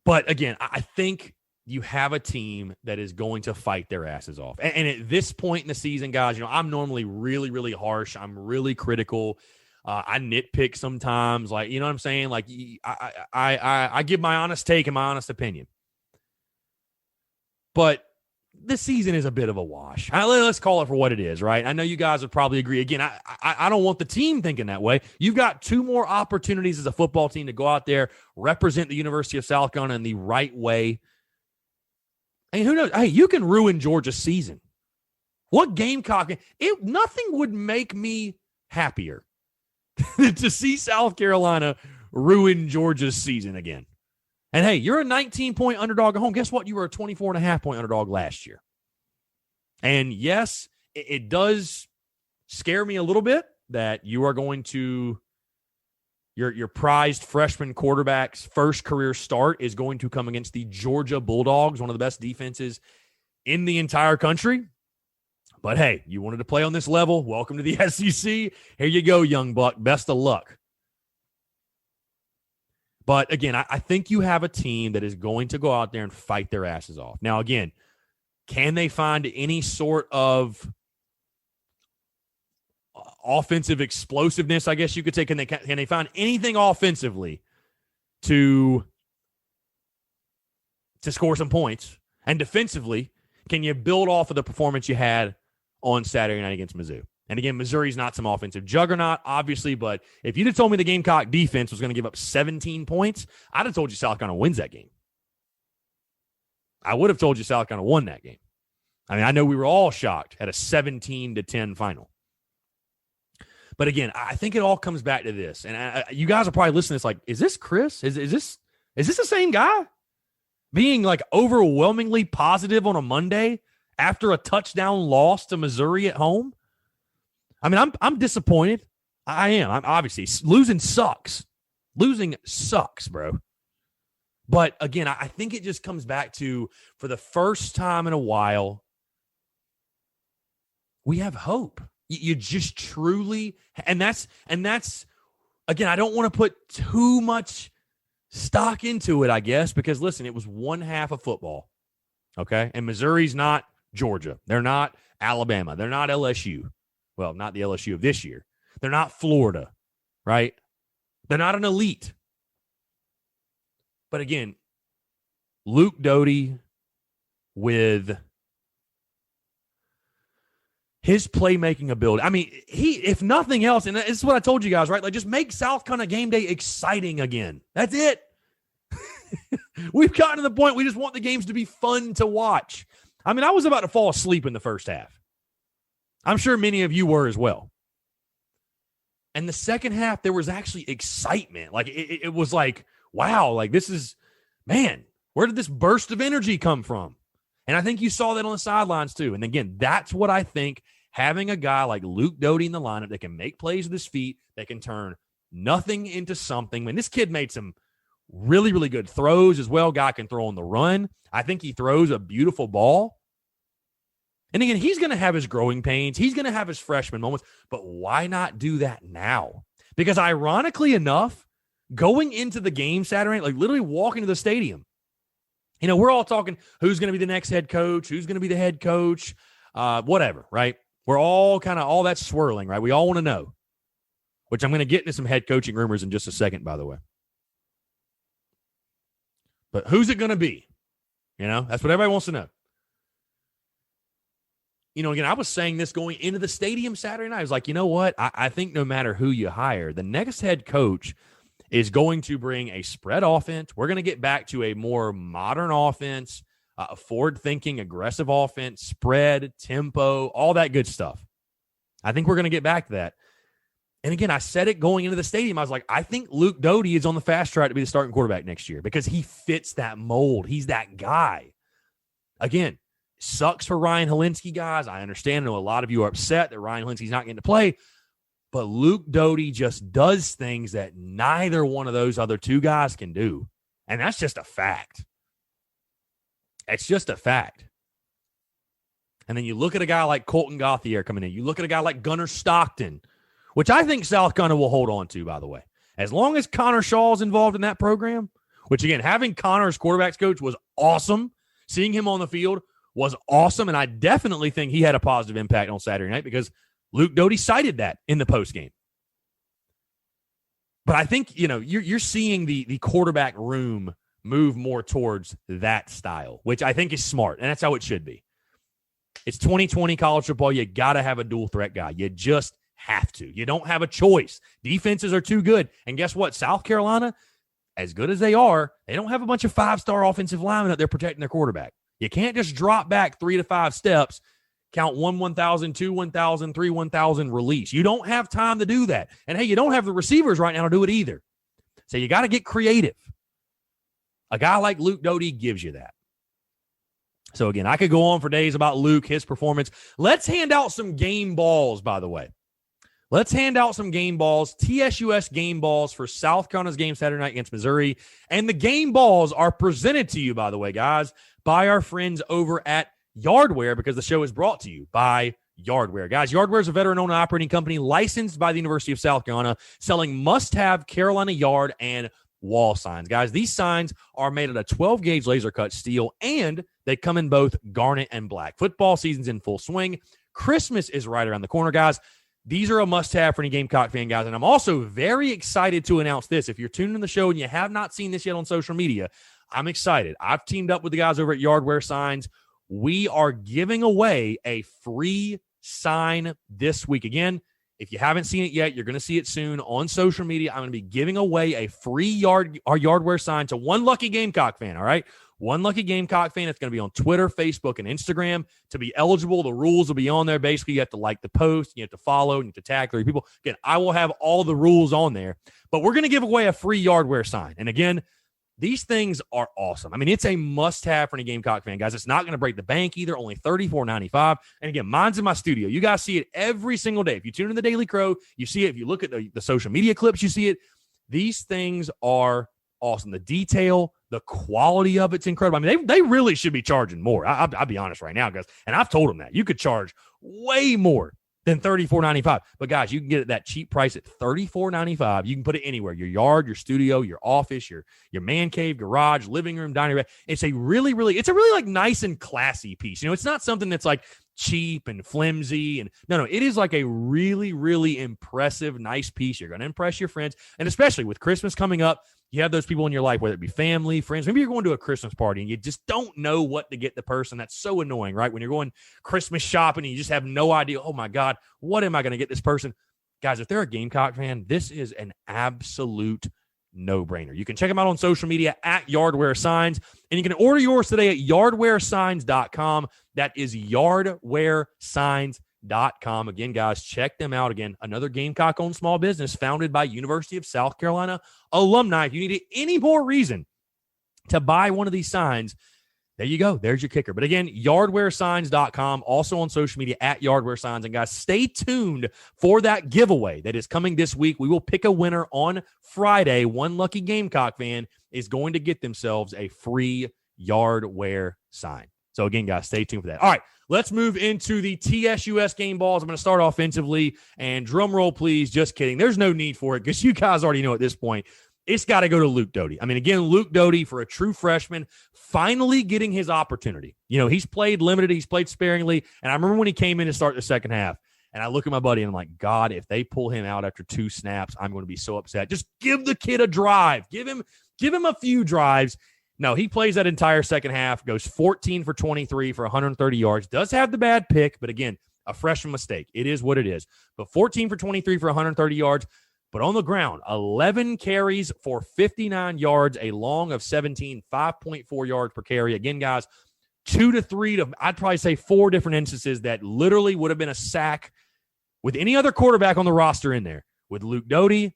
But again, I think you have a team that is going to fight their asses off. And at this point in the season, guys, I'm normally really, really harsh. I'm really critical. I nitpick sometimes, like, you know what I'm saying? Like, I give my honest take and my honest opinion. But this season is a bit of a wash. Let's call it for what it is, right? I know you guys would probably agree. Again, I don't want the team thinking that way. You've got 2 more opportunities as a football team to go out there, represent the University of South Carolina in the right way. And who knows? Hey, you can ruin Georgia's season. What Gamecock? Nothing would make me happier to see South Carolina ruin Georgia's season again. And hey, you're a 19-point underdog at home. Guess what? You were a 24.5-point underdog last year. And yes, it does scare me a little bit that you are going to your prized freshman quarterback's first career start is going to come against the Georgia Bulldogs, one of the best defenses in the entire country. But hey, you wanted to play on this level. Welcome to the SEC. Here you go, young buck. Best of luck. But again, I think you have a team that is going to go out there and fight their asses off. Now, again, can they find any sort of offensive explosiveness, I guess you could say? Can they find anything offensively to score some points? And defensively, can you build off of the performance you had on Saturday night against Mizzou? And again, Missouri's not some offensive juggernaut, obviously, but if you'd have told me the Gamecock defense was going to give up 17 points, I'd have told you South Carolina wins that game. I would have told you South Carolina won that game. I mean, I know we were all shocked at a 17-10 final. But again, I think it all comes back to this. And you guys are probably listening to this like, is this Chris? Is this the same guy? Being like overwhelmingly positive on a Monday after a touchdown loss to Missouri at home? I mean, I'm disappointed. I am. I'm obviously losing sucks. Losing sucks, bro. But again, I think it just comes back to, for the first time in a while, we have hope. You just truly, and that's again, I don't want to put too much stock into it, I guess, because listen, it was one half of football. Okay. And Missouri's not Georgia. They're not Alabama. They're not LSU. Well, not the LSU of this year. They're not Florida, right? They're not an elite. But again, Luke Dody with his playmaking ability. I mean, if nothing else, and this is what I told you guys, right? Like, just make South Carolina game day exciting again. That's it. We've gotten to the point we just want the games to be fun to watch. I mean, I was about to fall asleep in the first half. I'm sure many of you were as well. And the second half, there was actually excitement. Like, it was like, wow, like this is, man, where did this burst of energy come from? And I think you saw that on the sidelines too. And again, that's what I think, having a guy like Luke Dody in the lineup that can make plays with his feet, that can turn nothing into something. I mean, this kid made some really, really good throws as well. Guy can throw on the run. I think he throws a beautiful ball. And again, he's going to have his growing pains. He's going to have his freshman moments. But why not do that now? Because ironically enough, going into the game Saturday night, like literally walking to the stadium, we're all talking who's going to be the next head coach, who's going to be the head coach, whatever, right? We're all kind of all that swirling, right? We all want to know, which I'm going to get into some head coaching rumors in just a second, by the way. But who's it going to be? That's what everybody wants to know. Again, I was saying this going into the stadium Saturday night. I was like, you know what? I think no matter who you hire, the next head coach is going to bring a spread offense. We're going to get back to a more modern offense, a forward-thinking, aggressive offense, spread, tempo, all that good stuff. I think we're going to get back to that. And again, I said it going into the stadium. I was like, I think Luke Dody is on the fast track to be the starting quarterback next year because he fits that mold. He's that guy. Again, sucks for Ryan Helenski, guys. I understand. I know a lot of you are upset that Ryan Helenski's not getting to play. But Luke Dody just does things that neither one of those other two guys can do. And that's just a fact. It's just a fact. And then you look at a guy like Colton Gauthier coming in. You look at a guy like Gunnar Stockton, which I think South Carolina will hold on to, by the way. As long as Connor Shaw's involved in that program, which, again, having Connor as quarterback's coach was awesome. Seeing him on the field was awesome, and I definitely think he had a positive impact on Saturday night because Luke Dody cited that in the postgame. But I think, you're seeing the quarterback room move more towards that style, which I think is smart, and that's how it should be. It's 2020 college football. You got to have a dual threat guy. You just have to. You don't have a choice. Defenses are too good. And guess what? South Carolina, as good as they are, they don't have a bunch of five-star offensive linemen out there protecting their quarterback. You can't just drop back 3 to 5 steps, count 1,000, 2, 1,000, 3, 1,000, release. You don't have time to do that. And, hey, you don't have the receivers right now to do it either. So you got to get creative. A guy like Luke Dody gives you that. So, again, I could go on for days about Luke, his performance. Let's hand out some game balls, by the way. Let's hand out some game balls, TSUS game balls for South Carolina's game Saturday night against Missouri. And the game balls are presented to you, by the way, guys, by our friends over at Yardware, because the show is brought to you by Yardware. Guys, Yardware is a veteran-owned operating company licensed by the University of South Carolina, selling must-have Carolina yard and wall signs. Guys, these signs are made out of 12-gauge laser-cut steel, and they come in both garnet and black. Football season's in full swing. Christmas is right around the corner, guys. These are a must-have for any Gamecock fan, guys. And I'm also very excited to announce this. If you're tuning in the show and you have not seen this yet on social media, I'm excited. I've teamed up with the guys over at Yardware Signs. We are giving away a free sign this week. Again, if you haven't seen it yet, you're going to see it soon on social media. I'm going to be giving away a free Yardware sign to one lucky Gamecock fan, all right? One lucky Gamecock fan. It's going to be on Twitter, Facebook, and Instagram. To be eligible, the rules will be on there. Basically, you have to like the post, you have to follow, and you have to tag 3 people. Again, I will have all the rules on there. But we're going to give away a free Yardware sign. And again, these things are awesome. I mean, it's a must-have for any Gamecock fan, guys. It's not going to break the bank either, only $34.95. And again, mine's in my studio. You guys see it every single day. If you tune in the Daily Crow, you see it. If you look at the social media clips, you see it. These things are awesome. The detail, the quality of it's incredible. I mean, they really should be charging more. I'll be honest right now, guys. And I've told them that. You could charge way more than $34.95. But, guys, you can get it that cheap price at $34.95. You can put it anywhere, your yard, your studio, your office, your man cave, garage, living room, dining room. It's a really like nice and classy piece. It's not something that's like cheap and flimsy. And no, it is like a really, really impressive, nice piece. You're going to impress your friends. And especially with Christmas coming up, you have those people in your life, whether it be family, friends. Maybe you're going to a Christmas party and you just don't know what to get the person. That's so annoying, right? When you're going Christmas shopping and you just have no idea, oh my God, what am I going to get this person? Guys, if they're a Gamecock fan, this is an absolute no-brainer. You can check them out on social media at Yardware Signs, and you can order yours today at yardwaresigns.com. That is yardwaresigns.com. Again, guys, check them out. Again, another Gamecock-owned small business founded by University of South Carolina alumni. If you need any more reason to buy one of these signs, there you go. There's your kicker. But again, yardwaresigns.com, also on social media at Yardware Signs. And guys, stay tuned for that giveaway that is coming this week. We will pick a winner on Friday. One lucky Gamecock fan is going to get themselves a free Yardware sign. So, again, guys, stay tuned for that. All right, let's move into the TSUS game balls. I'm going to start offensively, and drum roll, please. Just kidding. There's no need for it because you guys already know at this point, it's got to go to Luke Dody. I mean, again, Luke Dody, for a true freshman, finally getting his opportunity. He's played limited. He's played sparingly. And I remember when he came in to start the second half, and I look at my buddy, and I'm like, God, if they pull him out after 2 snaps, I'm going to be so upset. Just give the kid a drive. Give him a few drives. No, he plays that entire second half, goes 14 for 23 for 130 yards, does have the bad pick, but again, a freshman mistake. It is what it is. But 14 for 23 for 130 yards, but on the ground, 11 carries for 59 yards, a long of 17, 5.4 yards per carry. Again, guys, 2 to 3 to, I'd probably say 4 different instances that literally would have been a sack with any other quarterback on the roster in there. With Luke Dody,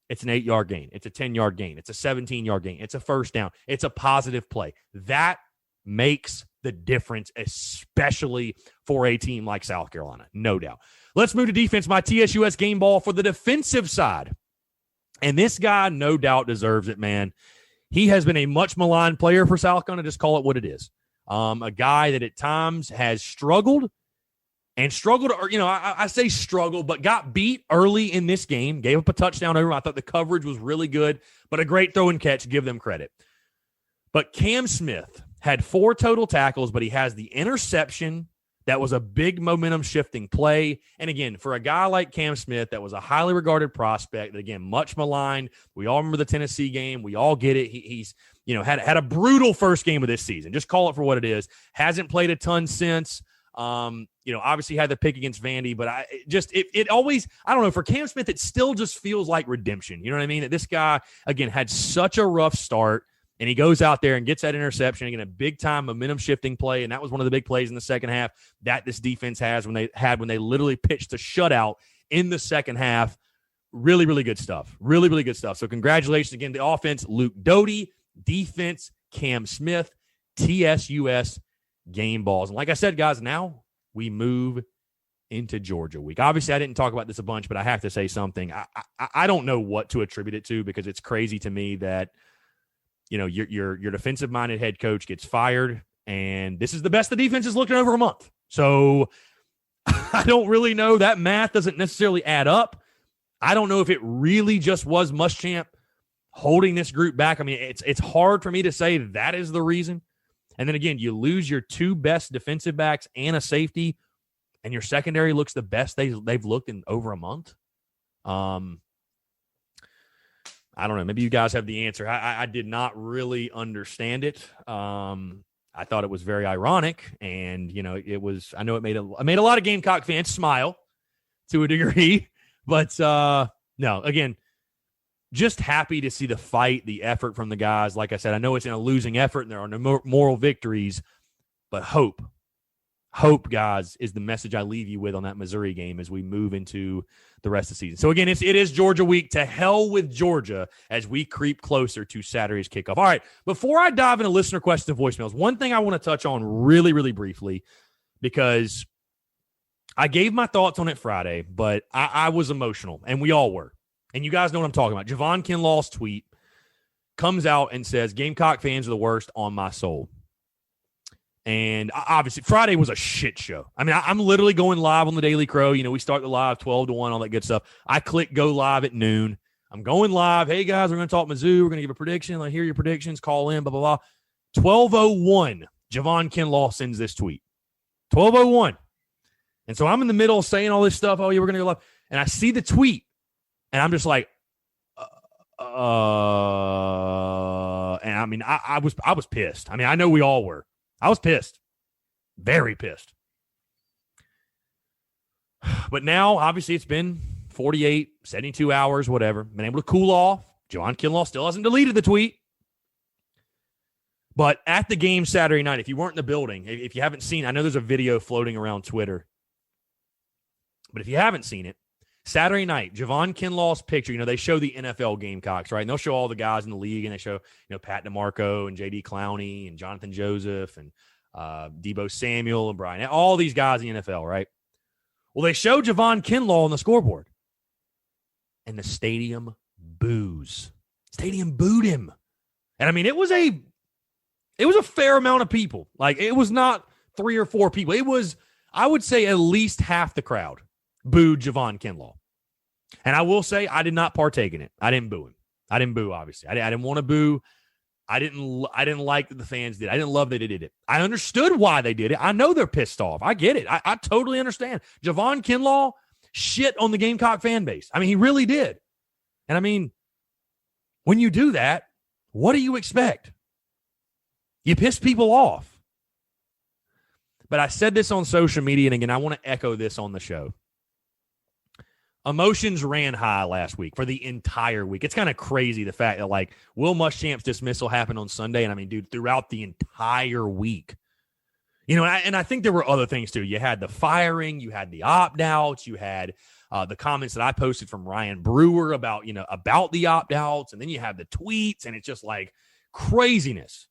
it's an 8-yard gain. It's a 10-yard gain. It's a 17-yard gain. It's a first down. It's a positive play. That makes the difference, especially for a team like South Carolina, no doubt. Let's move to defense. My TSUS game ball for the defensive side. And this guy, no doubt, deserves it, man. He has been a much maligned player for South Carolina. Just call it what it is. A guy that at times has struggled, or, I say struggled, but got beat early in this game, gave up a touchdown over him. I thought the coverage was really good, but a great throw and catch, give them credit. But Cam Smith had 4 total tackles, but he has the interception. That was a big momentum-shifting play. And again, for a guy like Cam Smith, that was a highly regarded prospect, that, again, much maligned. We all remember the Tennessee game. We all get it. He's had a brutal first game of this season. Just call it for what it is. Hasn't played a ton since. Obviously had the pick against Vandy, but it always, I don't know, for Cam Smith, it still just feels like redemption. You know what I mean? That this guy, again, had such a rough start, and he goes out there and gets that interception, again, a big-time momentum-shifting play, and that was one of the big plays in the second half that this defense has when they literally pitched a shutout in the second half. Really, really good stuff. Really, really good stuff. So congratulations again to the offense, Luke Dody, defense, Cam Smith, TSUS game balls. And like I said, guys, now we move into Georgia week. Obviously, I didn't talk about this a bunch, but I have to say something. I don't know what to attribute it to, because it's crazy to me that your defensive-minded head coach gets fired, and this is the best the defense has looked in over a month. So I don't really know. That math doesn't necessarily add up. I don't know if it really just was Muschamp holding this group back. I mean, it's hard for me to say that is the reason. And then again, you lose your 2 best defensive backs and a safety, and your secondary looks the best they've looked in over a month. I don't know. Maybe you guys have the answer. I did not really understand it. I thought it was very ironic, and it was. I know it made a lot of Gamecock fans smile to a degree, but no. Again, just happy to see the fight, the effort from the guys. Like I said, I know it's in a losing effort and there are no moral victories, but hope, guys, is the message I leave you with on that Missouri game as we move into the rest of the season. So again, it is Georgia week. To hell with Georgia as we creep closer to Saturday's kickoff. All right, before I dive into listener questions and voicemails, one thing I want to touch on really, really briefly, because I gave my thoughts on it Friday, but I was emotional, and we all were. And you guys know what I'm talking about. Javon Kenlaw's tweet comes out and says, Gamecock fans are the worst on my soul. And obviously, Friday was a shit show. I mean, I'm literally going live on the Daily Crow. We start the live 12 to 1, all that good stuff. I click go live at noon. I'm going live. Hey, guys, we're going to talk Mizzou. We're going to give a prediction. I hear your predictions. Call in, blah, blah, blah. 12:01, Javon Kenlaw sends this tweet. 12:01. And so I'm in the middle of saying all this stuff. Oh, yeah, we're going to go live. And I see the tweet. And I'm just like, and I mean, I was pissed. I mean, I know we all were. I was pissed. Very pissed. But now, obviously, it's been 48, 72 hours, whatever. Been able to cool off. Javon Kenlaw still hasn't deleted the tweet. But at the game Saturday night, if you weren't in the building, if you haven't seen, I know there's a video floating around Twitter. But if you haven't seen it, Saturday night, Javon Kenlaw's picture, they show the NFL Gamecocks, right? And they'll show all the guys in the league, and they show, Pat DeMarco and J.D. Clowney and Jonathan Joseph and Debo Samuel and Brian, all these guys in the NFL, right? Well, they show Javon Kenlaw on the scoreboard, and the stadium boos. Stadium booed him. And I mean, it was a It was a fair amount of people. Like, it was not 3 or 4 people. It was, I would say, at least half the crowd booed Javon Kenlaw. And I will say, I did not partake in it. I didn't boo him. I didn't boo, obviously. I didn't want to boo. I didn't like that the fans did. I didn't love that they did it. I understood why they did it. I know they're pissed off. I get it. I totally understand. Javon Kenlaw shit on the Gamecock fan base. I mean, he really did. And I mean, when you do that, what do you expect? You piss people off. But I said this on social media, and again, I want to echo this on the show. Emotions ran high last week for the entire week. It's kind of crazy, the fact that, like, Will Muschamp's dismissal happened on Sunday, and I mean, dude, throughout the entire week. You know, and I think there were other things, too. You had the firing, you had the opt-outs, you had the comments that I posted from Ryan Brewer about the opt-outs, and then you have the tweets, and it's just like craziness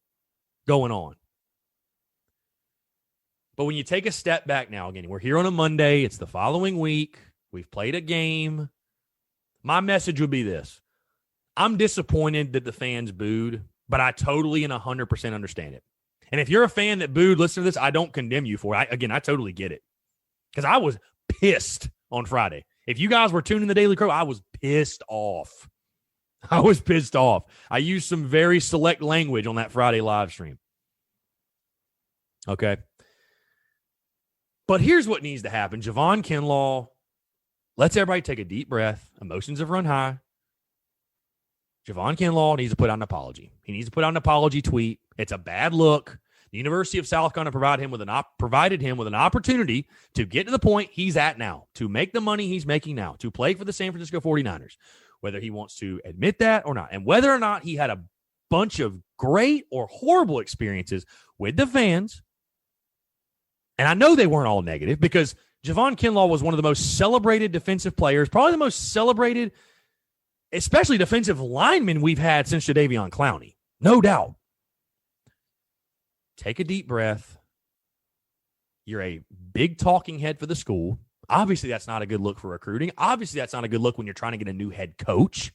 going on. But when you take a step back now, again, we're here on a Monday. It's the following week. We've played a game. My message would be this. I'm disappointed that the fans booed, but I totally and 100% understand it. And if you're a fan that booed, listen to this, I don't condemn you for it. I totally get it. Because I was pissed on Friday. If you guys were tuning the Daily Crow, I was pissed off. I was pissed off. I used some very select language on that Friday live stream. Okay. But here's what needs to happen. Javon Kenlaw lets everybody take a deep breath. Emotions have run high. Javon Kenlaw needs to put out an apology. He needs to put out an apology tweet. It's a bad look. The University of South Carolina provided him with an opportunity to get to the point he's at now, to make the money he's making now, to play for the San Francisco 49ers, whether he wants to admit that or not. And whether or not he had a bunch of great or horrible experiences with the fans. And I know they weren't all negative, because Javon Kenlaw was one of the most celebrated defensive players, probably the most celebrated, especially defensive lineman we've had since Jadeveon Clowney. No doubt. Take a deep breath. You're a big talking head for the school. Obviously, that's not a good look for recruiting. Obviously, that's not a good look when you're trying to get a new head coach.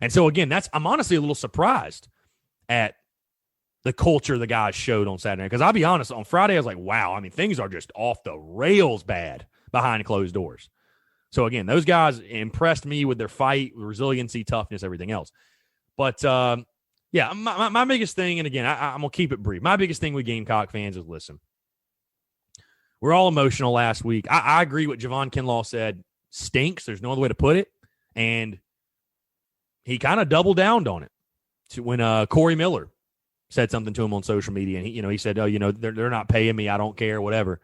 And so, again, I'm honestly a little surprised at the culture the guys showed on Saturday. Because I'll be honest, on Friday, I was like, wow, I mean, things are just off the rails bad behind closed doors. So, again, those guys impressed me with their fight, resiliency, toughness, everything else. But, yeah, my biggest thing, and again, I'm going to keep it brief. My biggest thing with Gamecock fans is, listen, we're all emotional last week. I agree what Javon Kenlaw said stinks. There's no other way to put it. And he kind of doubled down on it when Corey Miller said something to him on social media. And he said, oh, they're not paying me. I don't care, whatever.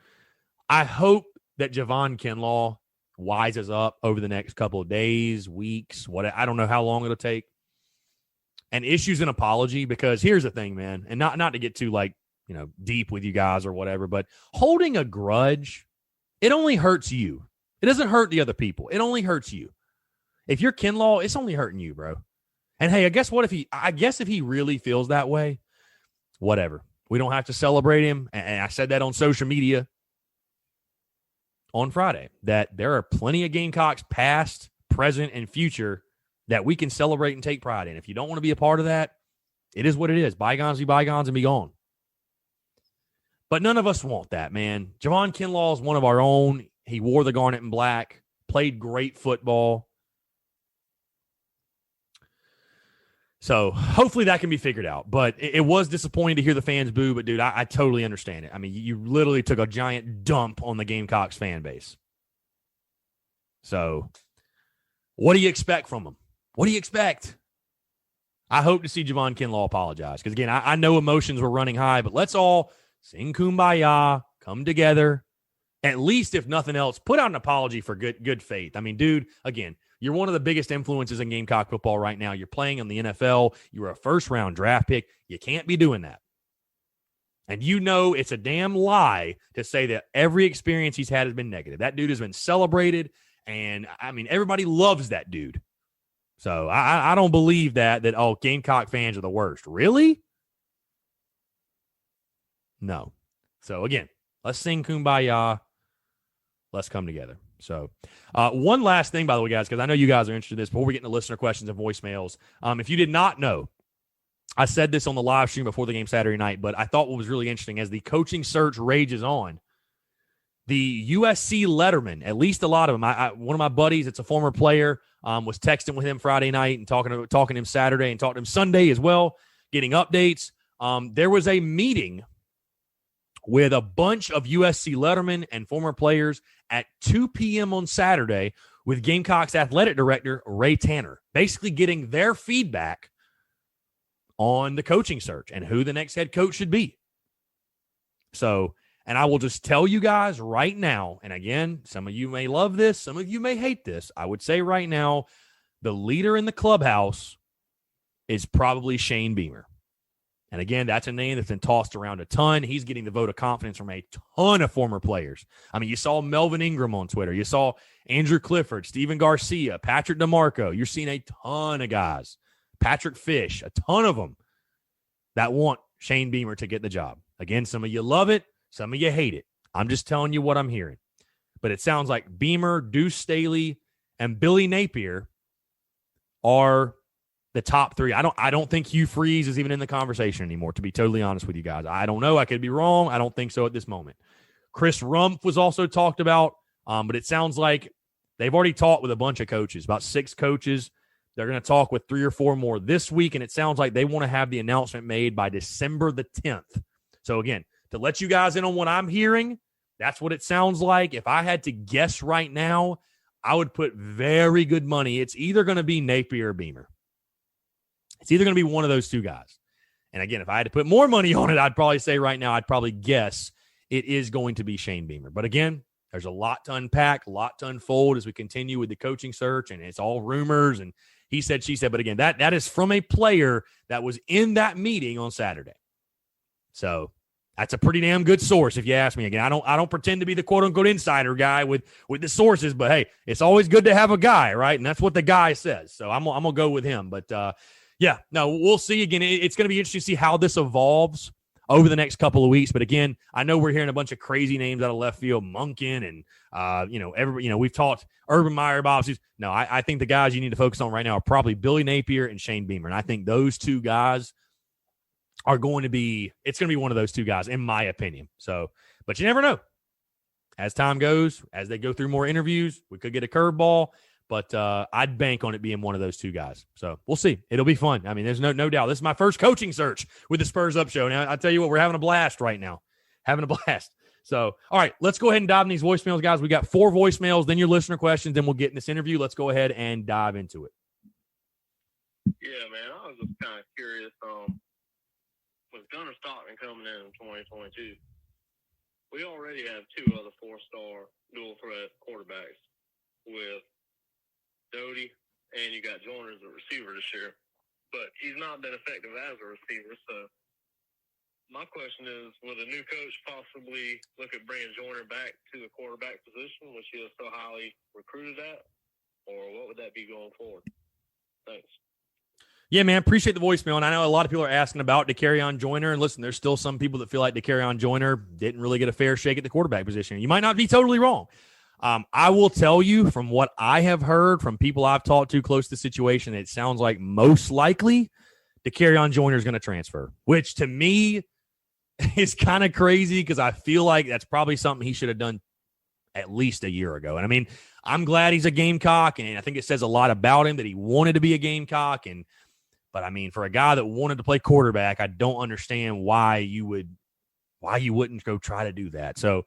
I hope that Javon Kenlaw wises up over the next couple of days, weeks, I don't know how long it'll take, and issues an apology. Because here's the thing, man, and not to get too deep with you guys or whatever, but holding a grudge, it only hurts you. It doesn't hurt the other people. It only hurts you. If you're Kenlaw, it's only hurting you, bro. And hey, I guess if he really feels that way, whatever. We don't have to celebrate him. And I said that on social media on Friday, that there are plenty of Gamecocks past, present, and future that we can celebrate and take pride in. If you don't want to be a part of that, it is what it is. Bygones be bygones and be gone. But none of us want that, man. Javon Kenlaw is one of our own. He wore the garnet and black, played great football. So hopefully that can be figured out. But it was disappointing to hear the fans boo. But, dude, I totally understand it. I mean, you literally took a giant dump on the Gamecocks fan base. So what do you expect from them? What do you expect? I hope to see Javon Kenlaw apologize. Because, again, I know emotions were running high. But let's all sing Kumbaya, come together. At least, if nothing else, put out an apology for good faith. I mean, dude, again, you're one of the biggest influences in Gamecock football right now. You're playing in the NFL. You were a first-round draft pick. You can't be doing that. And it's a damn lie to say that every experience he's had has been negative. That dude has been celebrated, and, I mean, everybody loves that dude. So I don't believe that Gamecock fans are the worst. Really? No. So, again, let's sing Kumbaya. Let's come together. So, one last thing, by the way, guys, because I know you guys are interested in this, before we get into listener questions and voicemails. If you did not know, I said this on the live stream before the game Saturday night, but I thought what was really interesting as the coaching search rages on, the USC letterman, at least a lot of them. One of my buddies, it's a former player, was texting with him Friday night and talking to him Saturday and talking to him Sunday as well, getting updates. There was a meeting with a bunch of USC lettermen and former players at 2 p.m. on Saturday with Gamecocks athletic director Ray Tanner, basically getting their feedback on the coaching search and who the next head coach should be. So, and I will just tell you guys right now, and again, some of you may love this, some of you may hate this. I would say right now, the leader in the clubhouse is probably Shane Beamer. And again, that's a name that's been tossed around a ton. He's getting the vote of confidence from a ton of former players. I mean, you saw Melvin Ingram on Twitter. You saw Andrew Clifford, Steven Garcia, Patrick DeMarco. You're seeing a ton of guys. Patrick Fish, a ton of them that want Shane Beamer to get the job. Again, some of you love it. Some of you hate it. I'm just telling you what I'm hearing. But it sounds like Beamer, Deuce Staley, and Billy Napier are the top three. I don't think Hugh Freeze is even in the conversation anymore, to be totally honest with you guys. I don't know. I could be wrong. I don't think so at this moment. Chris Rumpf was also talked about, but it sounds like they've already talked with a bunch of coaches, about 6 coaches. They're going to talk with 3 or 4 more this week, and it sounds like they want to have the announcement made by December the 10th. So, again, to let you guys in on what I'm hearing, that's what it sounds like. If I had to guess right now, I would put very good money. It's either going to be Napier or Beamer. It's either going to be one of those 2 guys. And again, if I had to put more money on it, I'd probably say right now, I'd probably guess it is going to be Shane Beamer. But again, there's a lot to unpack, a lot to unfold as we continue with the coaching search, and it's all rumors and he said, she said. But again, that is from a player that was in that meeting on Saturday. So that's a pretty damn good source, if you ask me. Again, I don't pretend to be the quote unquote insider guy with the sources, but hey, it's always good to have a guy, right? And that's what the guy says. So I'm gonna go with him. But yeah, no, we'll see. Again, it's going to be interesting to see how this evolves over the next couple of weeks. But again, I know we're hearing a bunch of crazy names out of left field, Monken and we've talked Urban Meyer, Bob. No, I think the guys you need to focus on right now are probably Billy Napier and Shane Beamer, and I think those 2 guys are going to be. It's going to be one of those 2 guys, in my opinion. So, but you never know. As time goes, as they go through more interviews, we could get a curveball. But I'd bank on it being one of those 2 guys. So we'll see. It'll be fun. I mean, there's no doubt. This is my first coaching search with the Spurs Up Show. Now, I tell you what, we're having a blast right now. Having a blast. So, all right, let's go ahead and dive in these voicemails, guys. We got 4 voicemails, then your listener questions, then we'll get in this interview. Let's go ahead and dive into it. Yeah, man, I was just kind of curious. With Gunnar Stockton coming in 2022, we already have 2 other 4-star dual-threat quarterbacks with Dody, and you got Joyner as a receiver this year. But he's not been effective as a receiver. So my question is, will the new coach possibly look at bringing Joyner back to the quarterback position, which he is so highly recruited at? Or what would that be going forward? Thanks. Yeah, man, appreciate the voicemail. And I know a lot of people are asking about Dacarrion Joyner. And listen, there's still some people that feel like Dacarrion Joyner didn't really get a fair shake at the quarterback position. You might not be totally wrong. I will tell you from what I have heard from people I've talked to close to the situation, it sounds like most likely Dacarrion Joyner is going to transfer, which to me is kind of crazy because I feel like that's probably something he should have done at least a year ago. And I mean, I'm glad he's a Gamecock, and I think it says a lot about him that he wanted to be a Gamecock. But I mean, for a guy that wanted to play quarterback, I don't understand why you wouldn't go try to do that. So,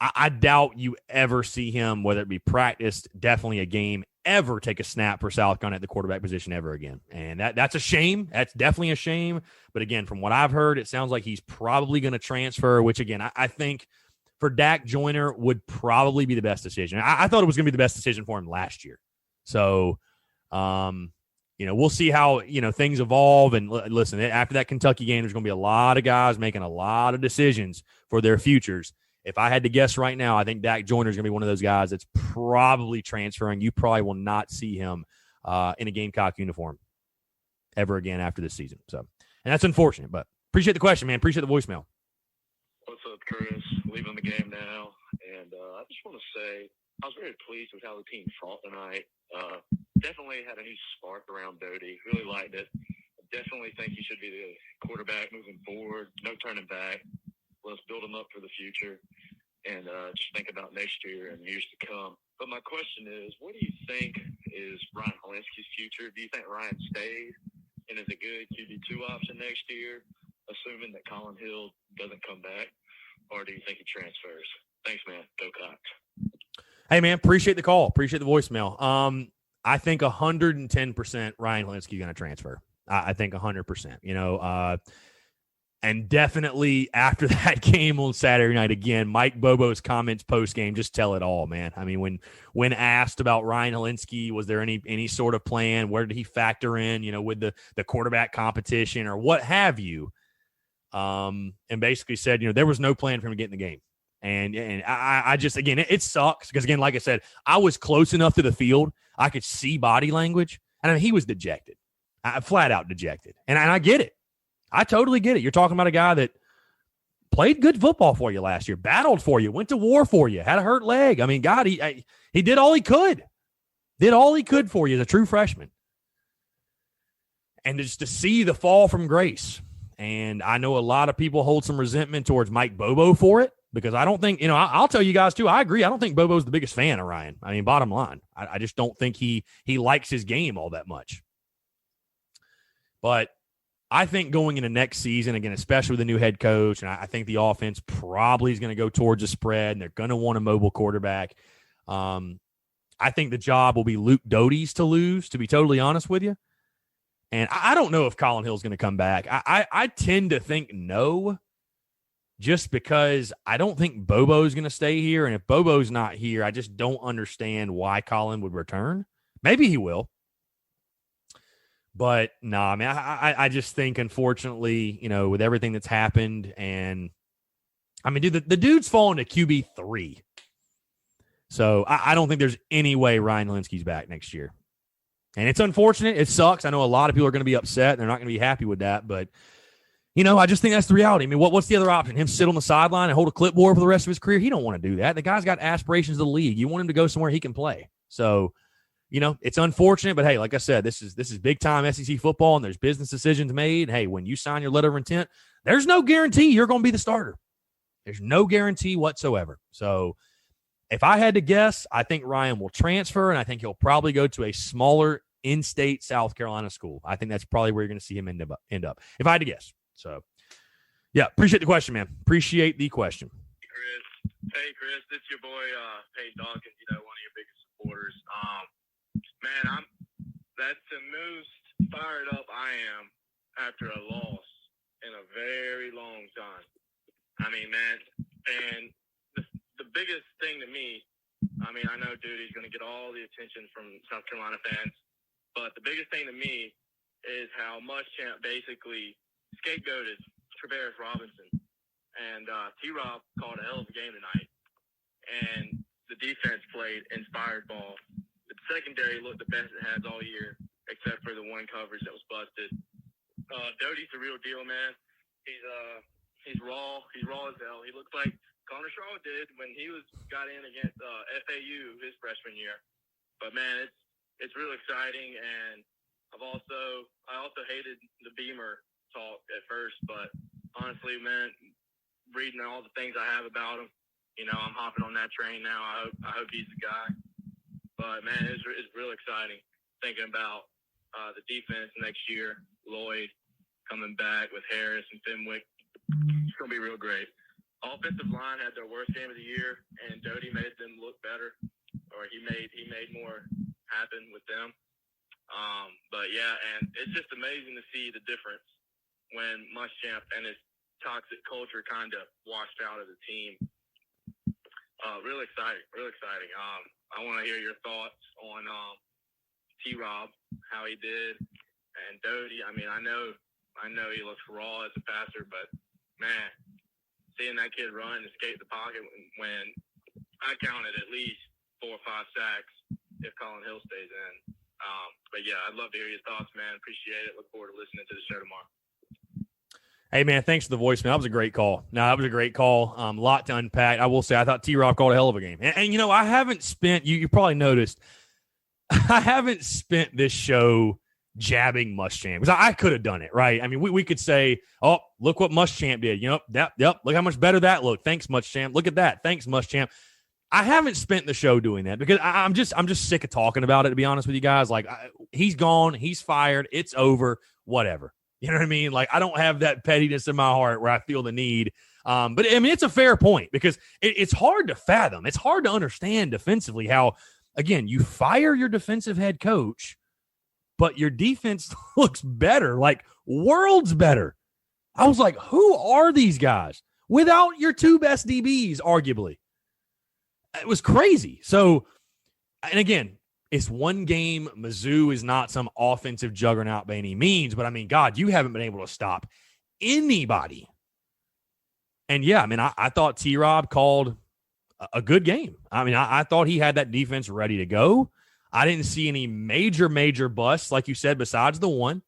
I doubt you ever see him, whether it be practiced, definitely a game, ever take a snap for South Carolina at the quarterback position ever again. And that's a shame. That's definitely a shame. But again, from what I've heard, it sounds like he's probably going to transfer, which again, I think for Dak Joyner would probably be the best decision. I thought it was going to be the best decision for him last year. So, we'll see how, things evolve. And listen, after that Kentucky game, there's going to be a lot of guys making a lot of decisions for their futures. If I had to guess right now, I think Dak Joyner is going to be one of those guys that's probably transferring. You probably will not see him in a Gamecock uniform ever again after this season. So, and that's unfortunate, but appreciate the question, man. Appreciate the voicemail. What's up, Chris? Leaving the game now. And I just want to say I was very pleased with how the team fought tonight. Definitely had a new spark around Dody. Really liked it. definitely think he should be the quarterback moving forward. No turning back. Let's build him up for the future and just think about next year and years to come. But my question is, what do you think is Ryan Helenski's future? Do you think Ryan stays and is a good QB2 option next year, assuming that Colin Hill doesn't come back? Or do you think he transfers? Thanks, man. Go Cox. Hey, man, appreciate the call. Appreciate the voicemail. I think 110% Ryan Helenski going to transfer. I think 100%. And definitely after that game on Saturday night, again, Mike Bobo's comments post-game just tell it all, man. I mean, when asked about Ryan Helenski, was there any sort of plan? Where did he factor in, with the quarterback competition or what have you? And basically said, there was no plan for him to get in the game. And I just, again, it sucks because, again, like I said, I was close enough to the field. I could see body language. And I mean, he was dejected, flat out dejected. And I get it. I totally get it. You're talking about a guy that played good football for you last year, battled for you, went to war for you, had a hurt leg. I mean, God, he did all he could. Did all he could for you as a true freshman. And just to see the fall from grace. And I know a lot of people hold some resentment towards Mike Bobo for it. Because I don't think, I'll tell you guys too, I agree. I don't think Bobo's the biggest fan of Ryan. I mean, bottom line, I just don't think he likes his game all that much. But I think going into next season, again, especially with the new head coach, and I think the offense probably is going to go towards a spread, and they're going to want a mobile quarterback. I think the job will be Luke Doty's to lose, to be totally honest with you. And I don't know if Colin Hill's going to come back. I tend to think no. Just because I don't think Bobo's going to stay here. And if Bobo's not here, I just don't understand why Colin would return. Maybe he will. But, no, I mean, I just think, unfortunately, with everything that's happened, and, I mean, dude, the dude's fallen to QB3. So I don't think there's any way Ryan Helenski's back next year. And it's unfortunate. It sucks. I know a lot of people are going to be upset, and they're not going to be happy with that. But, I just think that's the reality. I mean, what's the other option? Him sit on the sideline and hold a clipboard for the rest of his career? He don't want to do that. The guy's got aspirations of the league. You want him to go somewhere he can play. So, it's unfortunate, but hey, like I said, this is big time SEC football, and there's business decisions made. Hey, when you sign your letter of intent, there's no guarantee you're going to be the starter. There's no guarantee whatsoever. So, if I had to guess, I think Ryan will transfer, and I think he'll probably go to a smaller in-state South Carolina school. I think that's probably where you're going to see him end up. If I had to guess. So, yeah, appreciate the question, man. Appreciate the question. Chris. Hey, Chris, this is your boy, Peyton Dawkins, one of your biggest supporters. Man, that's the most fired up I am after a loss in a very long time. I mean, man, and the biggest thing to me, I mean, I know Dody's going to get all the attention from South Carolina fans, but the biggest thing to me is how Muschamp basically scapegoated Travaris Robinson. And T-Rob called a hell of a game tonight. And the defense played inspired ball. The secondary looked the best it has all year, except for the one coverage that was busted. Dody's the real deal, man. He's raw. He's raw as hell. He looks like Connor Shaw did when he got in against FAU his freshman year. But, man, it's real exciting. And I also hated the Beamer talk at first, but honestly, man, reading all the things I have about him, I'm hopping on that train now. I hope he's the guy. But man, it's real exciting thinking about the defense next year. Lloyd coming back with Harris and Fenwick. It's gonna be real great. Offensive line had their worst game of the year, and Dody made them look better, or he made more happen with them. But yeah, and it's just amazing to see the difference when Muschamp and his toxic culture kind of washed out of the team. Real exciting. I want to hear your thoughts on T-Rob, how he did, and Dody. I mean, I know he looks raw as a passer, but man, seeing that kid run and escape the pocket when I counted at least 4 or 5 sacks if Colin Hill stays in. But yeah, I'd love to hear your thoughts, man. Appreciate it. Look forward to listening to the show tomorrow. Hey, man, thanks for the voicemail. That was a great call. No, that was a great call. Lot to unpack. I will say I thought T-Rob called a hell of a game. And I haven't spent – you probably noticed – I haven't spent this show jabbing Muschamp, because I could have done it, right? I mean, we could say, oh, look what Muschamp did. Yep, look how much better that looked. Thanks, Muschamp. Look at that. Thanks, Muschamp. I haven't spent the show doing that because I'm just sick of talking about it, to be honest with you guys. Like, he's gone. He's fired. It's over. Whatever. You know what I mean? Like, I don't have that pettiness in my heart where I feel the need. But, I mean, it's a fair point because it's hard to fathom. It's hard to understand defensively how, again, you fire your defensive head coach, but your defense looks better, like worlds better. I was like, who are these guys without your two best DBs, arguably? It was crazy. So, and again, it's one game. Mizzou is not some offensive juggernaut by any means, but I mean, God, you haven't been able to stop anybody. And yeah, I mean, I thought T-Rob called a good game. I mean, I thought he had that defense ready to go. I didn't see any major busts, like you said, besides the one.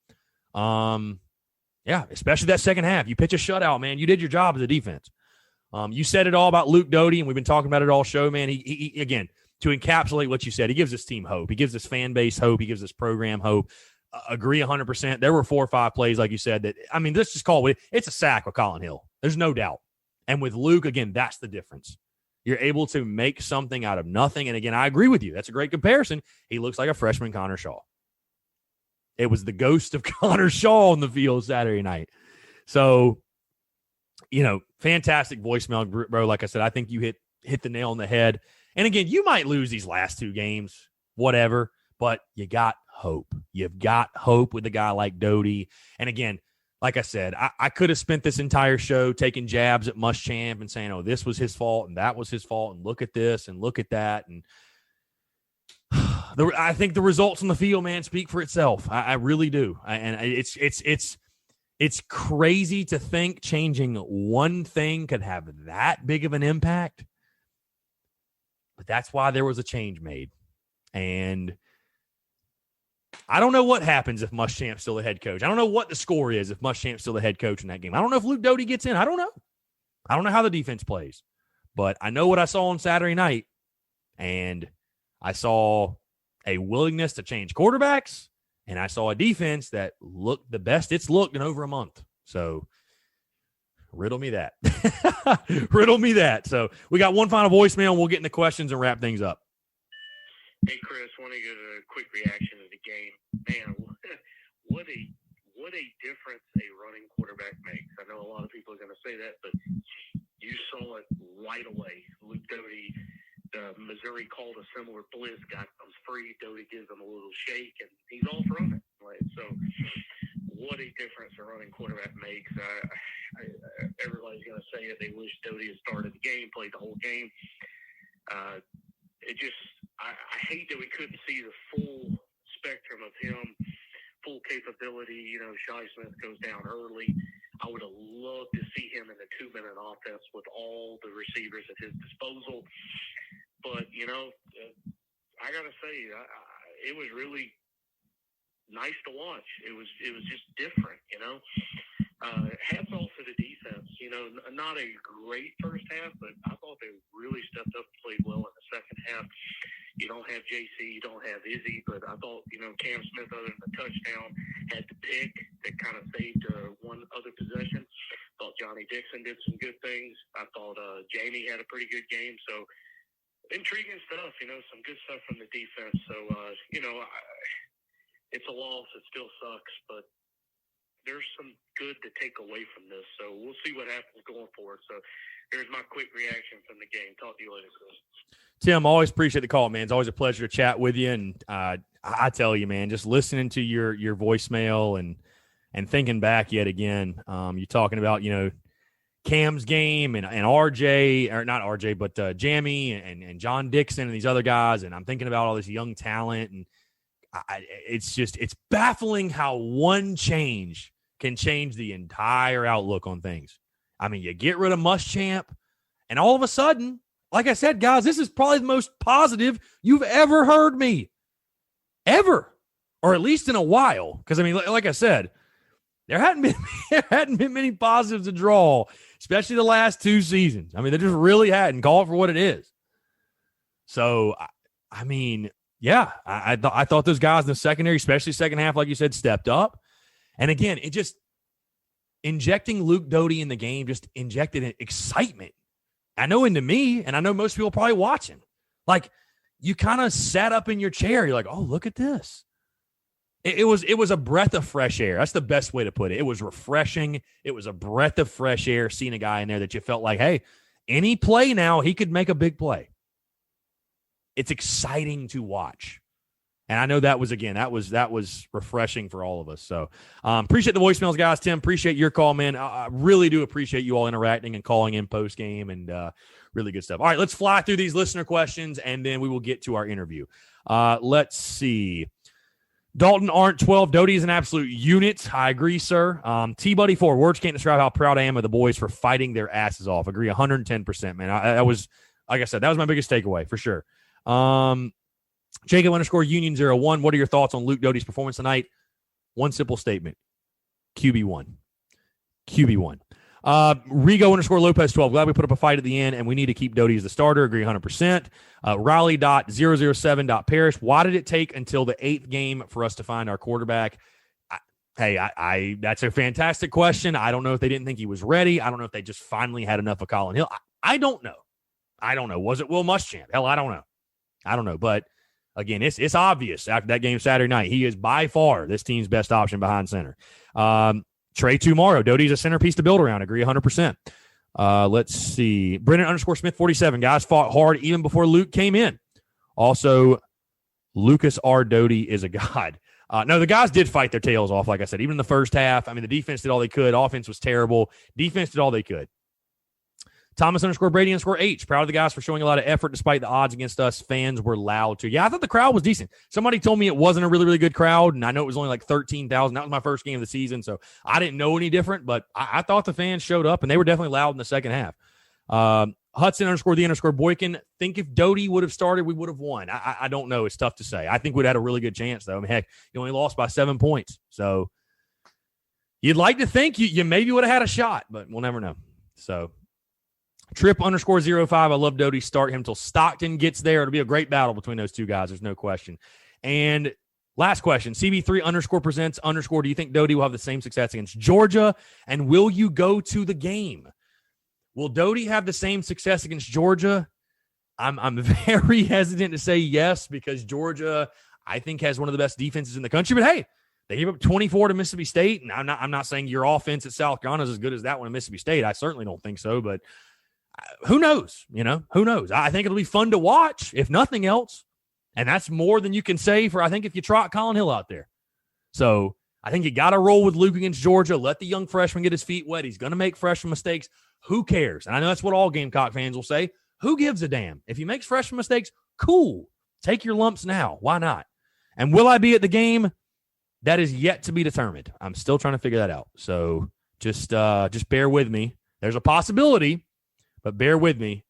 Yeah, especially that second half. You pitch a shutout, man. You did your job as a defense. You said it all about Luke Dody, and we've been talking about it all show, man. He again, to encapsulate what you said, he gives this team hope. He gives this fan base hope. He gives this program hope. Agree 100%. There were 4 or 5 plays, like you said, that, I mean, let's just call it, it's a sack with Colin Hill. There's no doubt. And with Luke, again, that's the difference. You're able to make something out of nothing. And again, I agree with you. That's a great comparison. He looks like a freshman Connor Shaw. It was the ghost of Connor Shaw on the field Saturday night. So, you know, fantastic voicemail, bro. Like I said, I think you hit the nail on the head. And again, you might lose these last 2 games, whatever, but you got hope. You've got hope with a guy like Dody. And again, like I said, I could have spent this entire show taking jabs at Muschamp and saying, oh, this was his fault and that was his fault and look at this and look at that. And I think the results on the field, man, speak for itself. I really do. And it's crazy to think changing one thing could have that big of an impact. But that's why there was a change made. And I don't know what happens if Muschamp's still the head coach. I don't know what the score is if Muschamp's still the head coach in that game. I don't know if Luke Dody gets in. I don't know. I don't know how the defense plays. But I know what I saw on Saturday night. And I saw a willingness to change quarterbacks. And I saw a defense that looked the best it's looked in over a month. So riddle me that. Riddle me that. So we got one final voicemail, and we'll get into questions and wrap things up. Hey, Chris, want to get a quick reaction to the game. Man, what a difference a running quarterback makes. I know a lot of people are going to say that, but you saw it right away. Luke Dody, Missouri called a similar blitz, comes free. Dody gives him a little shake, and he's off running. Right? So what a difference a running quarterback makes. Everybody's going to say that they wish Dody had started the game, played the whole game. I hate that we couldn't see the full spectrum of him, full capability. You know, Shi Smith goes down early. I would have loved to see him in the 2-minute offense with all the receivers at his disposal. But, you know, I got to say, it was really nice to watch. It was just different, you know. Hats off to the defense. You know, not a great first half, but I thought they really stepped up and played well in the second half. You don't have JC, you don't have Izzy, but I thought, you know, Cam Smith, other than the touchdown, had the pick that kind of saved one other possession. Thought Johnny Dixon did some good things. I thought Jamie had a pretty good game. So intriguing stuff, you know, some good stuff from the defense. So, you know, it's a loss. It still sucks, but there's some good to take away from this. So we'll see what happens going forward. So there's my quick reaction from the game. Talk to you later, Chris. Tim, always appreciate the call, man. It's always a pleasure to chat with you. And I tell you, man, just listening to your voicemail and thinking back yet again, you're talking about, you know, Cam's game and RJ, or not RJ, but Jamie and John Dixon and these other guys. And I'm thinking about all this young talent. And it's baffling how one change can change the entire outlook on things. I mean, you get rid of Muschamp, and all of a sudden, like I said, guys, this is probably the most positive you've ever heard me. Ever. Or at least in a while. Because, I mean, like I said, there hadn't been many positives to draw, especially the last 2 seasons. I mean, they just really hadn't. Call it for what it is. So, I mean, Yeah, I thought those guys in the secondary, especially second half, like you said, stepped up. And again, it just injecting Luke Dody in the game just injected excitement. I know into me, and I know most people probably watching. Like, you kind of sat up in your chair. You're like, oh, look at this. It was a breath of fresh air. That's the best way to put it. It was refreshing. It was a breath of fresh air seeing a guy in there that you felt like, hey, any play now, he could make a big play. It's exciting to watch. And I know that was refreshing for all of us. So appreciate the voicemails, guys. Tim, appreciate your call, man. I really do appreciate you all interacting and calling in post game and really good stuff. All right, let's fly through these listener questions, and then we will get to our interview. Let's see. Dalton Arndt 12. Dody is an absolute unit. I agree, sir. T-Buddy 4. Words can't describe how proud I am of the boys for fighting their asses off. Agree 110%, man. I was, like I said, that was my biggest takeaway for sure. Jacob _Union01. What are your thoughts on Luke Doty's performance tonight? One simple statement. QB1. QB1. Rigo _Lopez 12. Glad we put up a fight at the end, and we need to keep Dody as the starter. Agree 100%. Riley.007.Parrish. Why did it take until the 8th game for us to find our quarterback? That's a fantastic question. I don't know if they didn't think he was ready. I don't know if they just finally had enough of Colin Hill. I don't know. Was it Will Muschamp? Hell, I don't know. But again, it's obvious after that game Saturday night. He is by far this team's best option behind center. Trey Tomorrow. Doty's a centerpiece to build around. Agree 100%. Let's see. Brennan _Smith 47. Guys fought hard even before Luke came in. Also, Lucas R. Dody is a god. No, the guys did fight their tails off, like I said, even in the first half. I mean, the defense did all they could. Offense was terrible. Defense did all they could. Thomas _Brady _H. Proud of the guys for showing a lot of effort despite the odds against us. Fans were loud too. Yeah, I thought the crowd was decent. Somebody told me it wasn't a really, really good crowd, and I know it was only like 13,000. That was my first game of the season, so I didn't know any different, but I thought the fans showed up, and they were definitely loud in the second half. Hudson _ Boykin. Think if Dody would have started, we would have won. I don't know. It's tough to say. I think we'd had a really good chance, though. I mean, heck, you only lost by 7 points. So you'd like to think you maybe would have had a shot, but we'll never know. So Trip _05. I love Dody. Start him till Stockton gets there. It'll be a great battle between those two guys. There's no question. And last question, CB3 _presents _ do you think Dody will have the same success against Georgia? And will you go to the game? Will Dody have the same success against Georgia? I'm very hesitant to say yes because Georgia, I think, has one of the best defenses in the country. But hey, they gave up 24 to Mississippi State, and I'm not saying your offense at South Carolina is as good as that one at Mississippi State. I certainly don't think so, but who knows? Who knows? I think it'll be fun to watch, if nothing else. And that's more than you can say for, I think, if you trot Colin Hill out there. So I think you got to roll with Luke against Georgia. Let the young freshman get his feet wet. He's going to make freshman mistakes. Who cares? And I know that's what all Gamecock fans will say. Who gives a damn? If he makes freshman mistakes, cool. Take your lumps now. Why not? And will I be at the game? That is yet to be determined. I'm still trying to figure that out. So just bear with me. There's a possibility, but bear with me.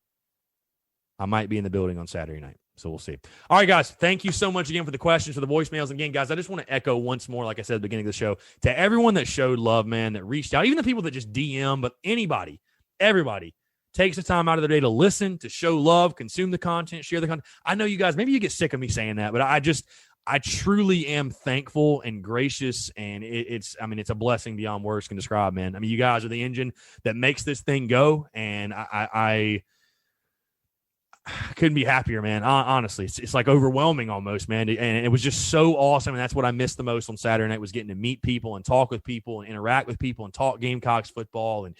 I might be in the building on Saturday night. So we'll see. All right, guys, thank you so much again for the questions, for the voicemails. And again, guys, I just want to echo once more, like I said at the beginning of the show, to everyone that showed love, man, that reached out, even the people that just DM, but anybody, everybody takes the time out of their day to listen, to show love, consume the content, share the content. I know you guys, maybe you get sick of me saying that, but I truly am thankful and gracious, and it's a blessing beyond words can describe, man. I mean, you guys are the engine that makes this thing go, and I couldn't be happier, man. Honestly, it's like overwhelming almost, man. And it was just so awesome, and that's what I missed the most on Saturday night, was getting to meet people and talk with people and interact with people and talk Gamecocks football and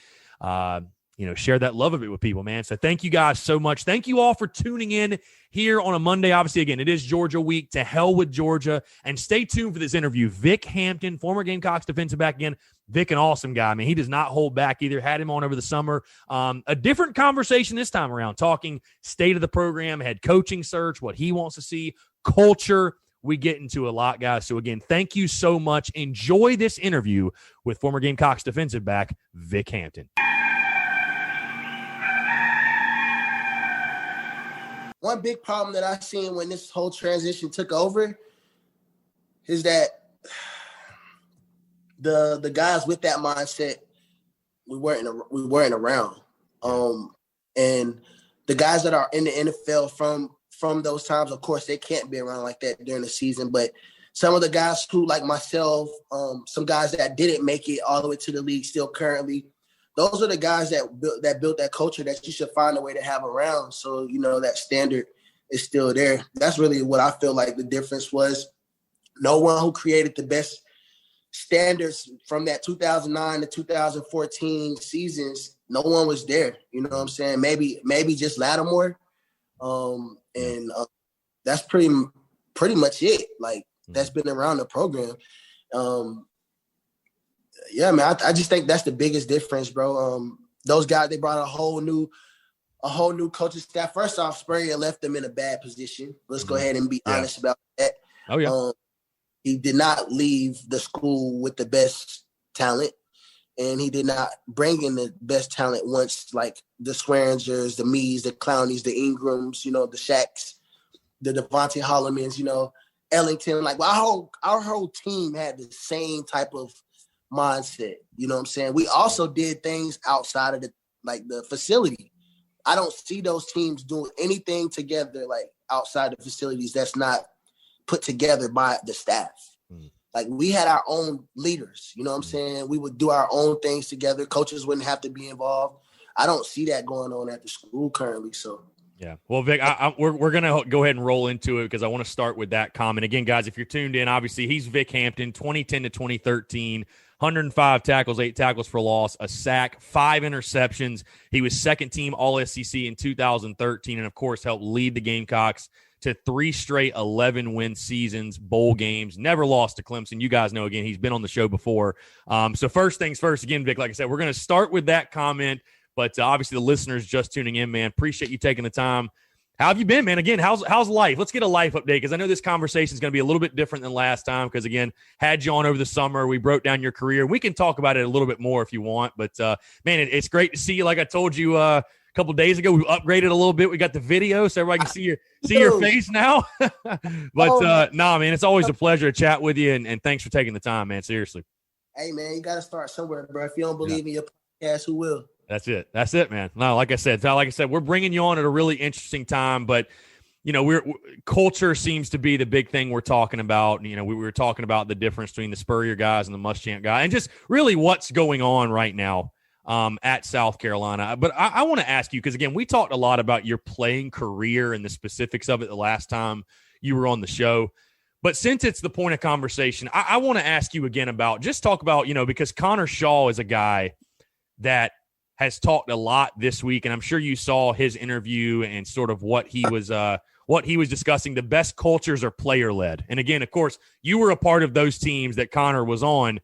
share that love of it with people, man. So thank you guys so much. Thank you all for tuning in here on a Monday. Obviously, again, it is Georgia week. To hell with Georgia. And stay tuned for this interview. Vic Hampton, former Gamecocks defensive back again. Vic, an awesome guy, man. He does not hold back either. Had him on over the summer. A different conversation this time around, talking state of the program, head coaching search, what he wants to see, culture. We get into a lot, guys. So, again, thank you so much. Enjoy this interview with former Gamecocks defensive back Vic Hampton. One big problem that I seen when this whole transition took over is that the guys with that mindset, we weren't around. And the guys that are in the NFL from from those times. Of course, they can't be around like that during the season, but some of the guys who, like myself, some guys that didn't make it all the way to the league still currently, those are the guys that built that culture that you should find a way to have around. So, that standard is still there. That's really what I feel like the difference was. No one who created the best standards from that 2009 to 2014 seasons, no one was there. You know what I'm saying? Maybe just Lattimore. That's pretty much it. Like, that's been around the program. Yeah, man, I just think that's the biggest difference, bro. Those guys, they brought a whole new coaching staff. First off, Spurrier left them in a bad position. Let's go ahead and be honest about that. Oh, yeah. He did not leave the school with the best talent, and he did not bring in the best talent once, like the Swearingers, the Mees, the Clownies, the Ingrams, the Shaqs, the Devontae Hollimans, Ellington. Like, our whole team had the same type of mindset. You know what I'm saying? We also did things outside of the facility. I don't see those teams doing anything together, like outside the facilities, that's not put together by the staff. Like, we had our own leaders, you know what I'm saying? We would do our own things together. Coaches wouldn't have to be involved. I don't see that going on at the school currently. So, yeah. Well, Vic, we're going to go ahead and roll into it because I want to start with that comment. Again, guys, if you're tuned in, obviously he's Vic Hampton, 2010 to 2013, 105 tackles, 8 tackles for loss, a sack, 5 interceptions. He was second team All-SEC in 2013 and, of course, helped lead the Gamecocks to 3 straight 11-win seasons, bowl games, never lost to Clemson. You guys know, again, he's been on the show before. So first things first, again, Vic, like I said, we're going to start with that comment, but obviously the listeners just tuning in, man, appreciate you taking the time. How have you been, man? Again, how's life? Let's get a life update because I know this conversation is going to be a little bit different than last time because, again, had you on over the summer. We broke down your career. We can talk about it a little bit more if you want, but, man, it's great to see you. Like I told you a couple of days ago, we upgraded a little bit. We got the video so everybody can see your face now. But, nah, man, it's always a pleasure to chat with you, and thanks for taking the time, man, seriously. Hey, man, you got to start somewhere, bro. If you don't believe in your podcast, who will? That's it, man. No, like I said, we're bringing you on at a really interesting time, but culture seems to be the big thing we're talking about. We were talking about the difference between the Spurrier guys and the Muschamp guy, and just really what's going on right now at South Carolina. But I want to ask you, because again, we talked a lot about your playing career and the specifics of it the last time you were on the show. But since it's the point of conversation, I want to ask you again talk about, because Connor Shaw is a guy that has talked a lot this week, and I'm sure you saw his interview and sort of what he was discussing. The best cultures are player-led. And again, of course, you were a part of those teams that Connor was on.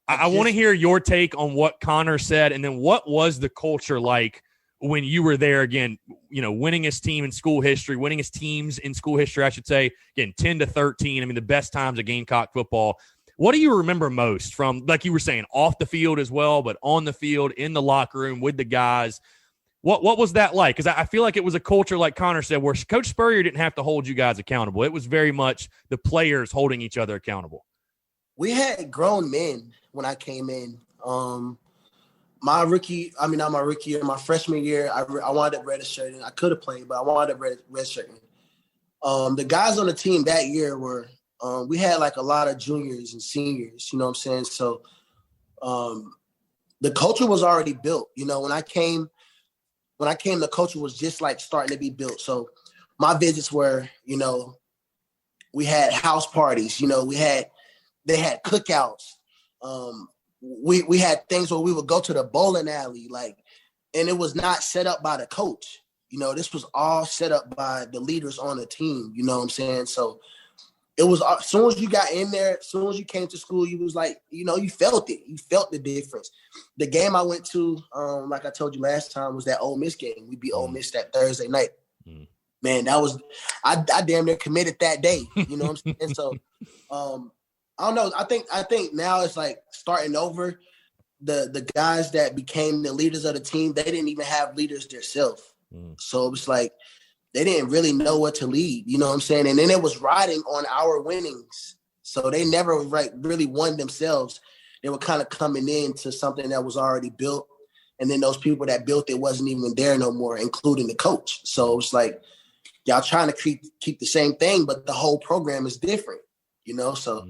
I want to hear your take on what Connor said, and then what was the culture like when you were there, again, winning his team in school history, winning his teams in school history, I should say, again, 10 to 13. I mean, the best times of Gamecock football. What do you remember most from, like you were saying, off the field as well, but on the field, in the locker room with the guys? What was that like? Because I feel like it was a culture, like Connor said, where Coach Spurrier didn't have to hold you guys accountable. It was very much the players holding each other accountable. We had grown men when I came in. My freshman year, I wound up redshirting. I could have played, but I wound up redshirting. The guys on the team that year were we had like a lot of juniors and seniors, you know what I'm saying? So the culture was already built. When I came, the culture was just like starting to be built. So my visits were, we had house parties, they had cookouts. We had things where we would go to the bowling alley, and it was not set up by the coach. This was all set up by the leaders on the team, you know what I'm saying? So it was, as soon as you got in there, as soon as you came to school, you was like, you felt it. You felt the difference. The game I went to, like I told you last time, was that Ole Miss game. We beat Ole Miss that Thursday night. Man, that was, I damn near committed that day. You know what I'm saying? So, I don't know. I think now it's like starting over. The guys that became the leaders of the team, they didn't even have leaders themselves. So it's like they didn't really know what to lead. You know what I'm saying? And then it was riding on our winnings. So they never really won themselves. They were kind of coming into something that was already built. And then those people that built it wasn't even there no more, including the coach. So it's like y'all trying to keep the same thing, but the whole program is different, So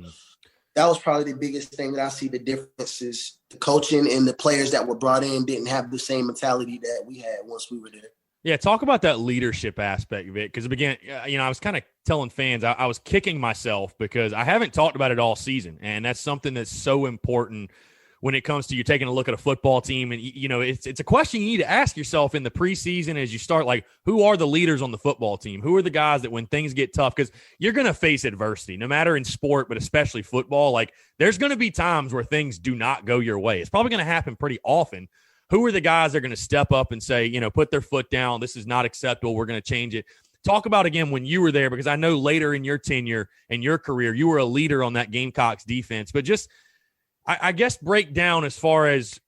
that was probably the biggest thing that I see the difference is the coaching and the players that were brought in didn't have the same mentality that we had once we were there. Yeah, talk about that leadership aspect of it. Because again, I was kind of telling fans I was kicking myself because I haven't talked about it all season, and that's something that's so important when it comes to you taking a look at a football team. And it's a question you need to ask yourself in the preseason as you start. Like, who are the leaders on the football team? Who are the guys that when things get tough, because you're going to face adversity, no matter in sport, but especially football. Like, there's going to be times where things do not go your way. It's probably going to happen pretty often. Who are the guys that are going to step up and say, put their foot down? This is not acceptable. We're going to change it. Talk about, again, when you were there, because I know later in your tenure and your career, you were a leader on that Gamecocks defense. But just, I guess, break down as far as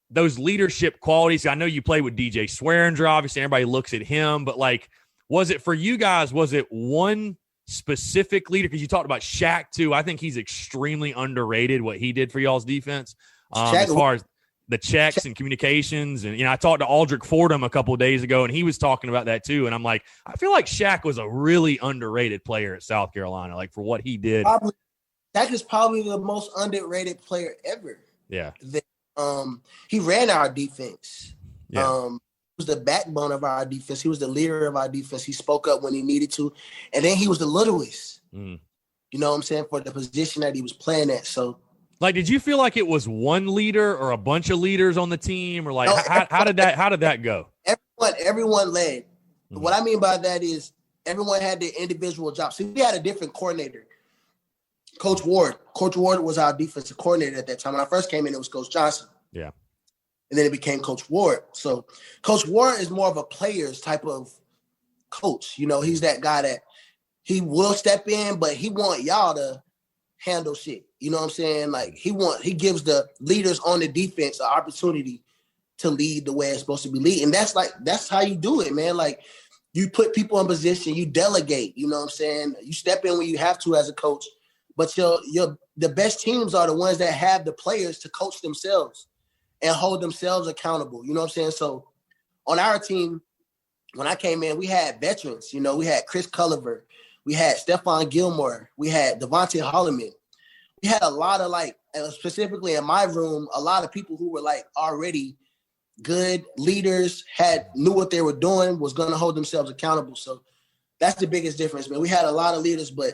those leadership qualities. I know you played with DJ Swearinger. Obviously, everybody looks at him. But, was it for you guys, was it one specific leader? Because you talked about Shaq, too. I think he's extremely underrated, what he did for y'all's defense as far as the checks and communications. And, I talked to Aldrich Fordham a couple of days ago, and he was talking about that too. And I'm like, I feel like Shaq was a really underrated player at South Carolina, for what he did. Shaq is probably the most underrated player ever. Yeah. He ran our defense. Yeah. He was the backbone of our defense. He was the leader of our defense. He spoke up when he needed to. And then he was the littlest, you know what I'm saying, for the position that he was playing at. So, did you feel like it was one leader or a bunch of leaders on the team, or how did that go? Everyone led. What I mean by that is everyone had their individual job. See, we had a different coordinator, Coach Ward. Coach Ward was our defensive coordinator at that time. When I first came in, it was Coach Johnson. Yeah. And then it became Coach Ward. So Coach Ward is more of a players type of coach. He's that guy that he will step in, but he want y'all to handle shit. You know what I'm saying? He gives the leaders on the defense an opportunity to lead the way it's supposed to be lead. And that's how you do it, man. You put people in position, you delegate, you know what I'm saying? You step in when you have to as a coach, but the best teams are the ones that have the players to coach themselves and hold themselves accountable. You know what I'm saying? So on our team, when I came in, we had veterans, we had Chris Culliver, we had Stephon Gilmore, we had Devontae Holloman. We had a lot of specifically in my room, a lot of people who were already good leaders, knew what they were doing, was going to hold themselves accountable. So that's the biggest difference, man. We had a lot of leaders, but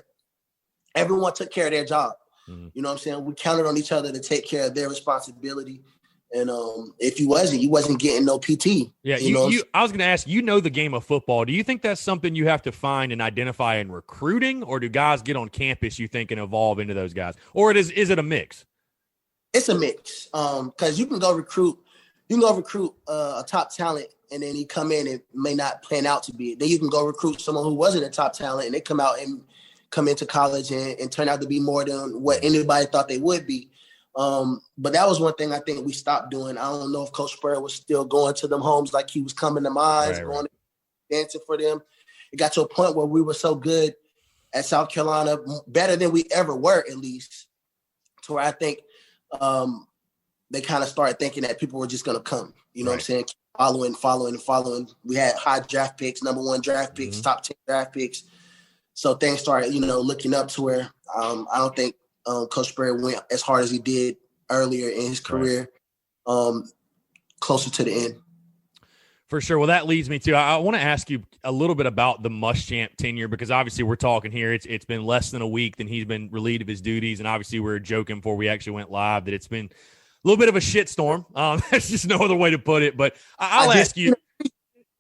everyone took care of their job. You know what I'm saying? We counted on each other to take care of their responsibility. And if you wasn't getting no PT. Yeah, I was going to ask, the game of football. Do you think that's something you have to find and identify in recruiting, or do guys get on campus, you think, and evolve into those guys? Or is it a mix? It's a mix. Because you can go recruit a top talent, and then he come in and may not plan out to be it. Then you can go recruit someone who wasn't a top talent, and they come out and come into college and turn out to be more than what anybody thought they would be. But that was one thing I think we stopped doing. I don't know if Coach Spurs was still going to them homes like he was coming to mine, going dancing for them. It got to a point where we were so good at South Carolina, better than we ever were, at least, to where I think they kind of started thinking that people were just going to come. You know what I'm saying? Following. We had high draft picks, number 1 draft picks, top 10 draft picks. So things started, looking up to where I don't think Coach Spurs went as hard as he did earlier in his career, closer to the end. For sure. Well, that leads me to, I want to ask you a little bit about the Muschamp tenure, because obviously we're talking here. It's been less than a week that he's been relieved of his duties. And obviously we were joking before we actually went live that it's been a little bit of a shitstorm. That's just no other way to put it. But I'll ask you.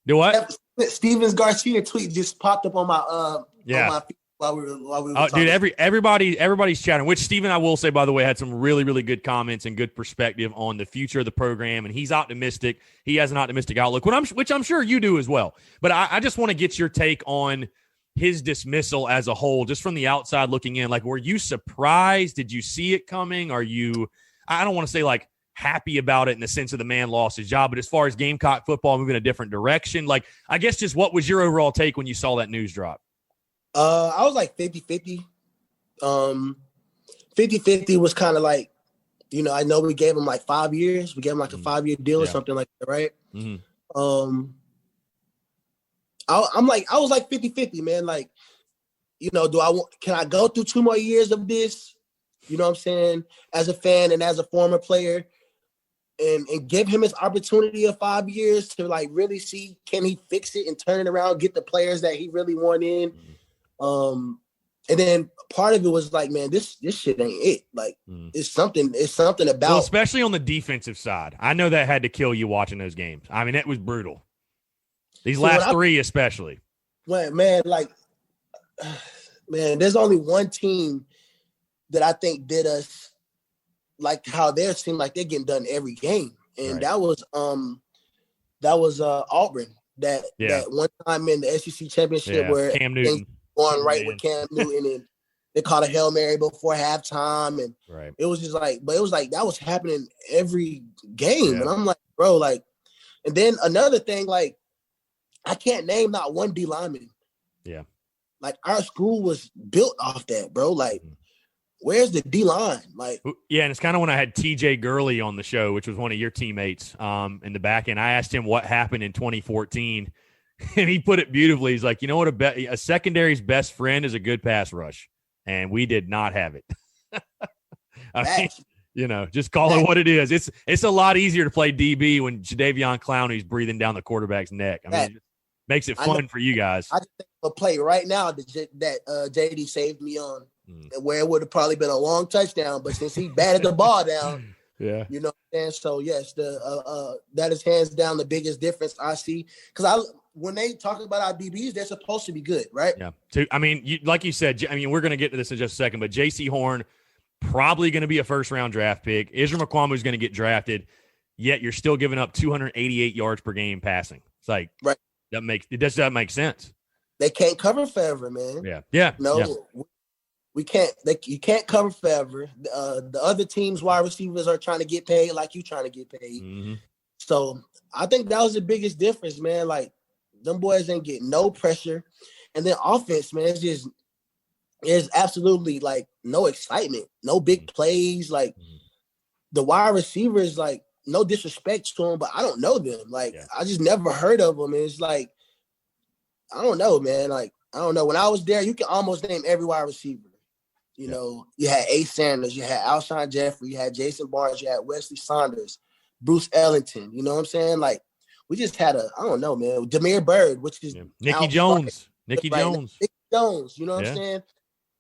Do what? Stevens Garcia tweet just popped up on my on my feed while we were talking. Dude, everybody's chatting, which Steven, I will say, by the way, had some really, really good comments and good perspective on the future of the program, and he's optimistic. He has an optimistic outlook, which I'm sure you do as well. But I just want to get your take on his dismissal as a whole, just from the outside looking in. Were you surprised? Did you see it coming? Are you, I don't want to say happy about it in the sense of the man lost his job, but as far as Gamecock football moving a different direction, I guess just what was your overall take when you saw that news drop? I was 50-50. 50-50 was kind of I know we gave him 5 years. We gave him a 5-year deal or something like that, right? Mm-hmm. I was like 50-50, man. Like, you know, can I go through 2 more years of this? You know what I'm saying? As a fan and as a former player, and give him his opportunity of 5 years to like really see, can he fix it and turn it around, get the players that he really want in. And then part of it was like, man, this shit ain't it. Like it's something about, well, especially on the defensive side. I know that had to kill you watching those games. I mean, it was brutal. These last 3 especially. Well, man, like, man, there's only one team that I think did us like how they seem like they're getting done every game. And that was Auburn. That one time in the SEC championship where Cam Newton going right with Cam Newton, and they caught a Hail Mary before halftime, and it was just like, but it was like that was happening every game, and I'm like, bro, like, and then another thing, like, I can't name not one D lineman. Yeah, like our school was built off that, bro. Like, where's the D line? Like, yeah, and it's kind of when I had TJ Gurley on the show, which was one of your teammates, in the back end. I asked him what happened in 2014. And he put it beautifully. He's like, you know what? A secondary's best friend is a good pass rush. And we did not have it. I mean, you know, just call it what it is. It's a lot easier to play DB when Jadeveon Clowney's breathing down the quarterback's neck. I mean, it just makes it fun for you guys. I just think of a play right now that JD saved me on, where it would have probably been a long touchdown. But since he batted the ball down, you know, and so yes, that is hands down the biggest difference I see. Because when they talk about our DBs, they're supposed to be good, right? Yeah. I mean, like you said, I mean, we're going to get to this in just a second, but J.C. Horn probably going to be a first-round draft pick. Israel McQuamu is going to get drafted, yet you're still giving up 288 yards per game passing. It's like, it does not make sense. They can't cover forever, man. Yeah. We can't. You can't cover forever. The other teams' wide receivers are trying to get paid like you trying to get paid. So I think that was the biggest difference, man. Like, them boys ain't getting no pressure. And then offense, man, it's absolutely like no excitement, no big plays. Like the wide receivers, like, no disrespect to them, but I don't know them. Like, I just never heard of them. And it's like, I don't know, man. Like, I don't know. When I was there, you can almost name every wide receiver. You know, you had Ace Sanders, you had Alshon Jeffrey, you had Jason Barnes, you had Wesley Saunders, Bruce Ellington. You know what I'm saying? Like, we just had I don't know, man, Demir Bird, which is Nicky Jones. Nicky Jones, you know what I'm saying?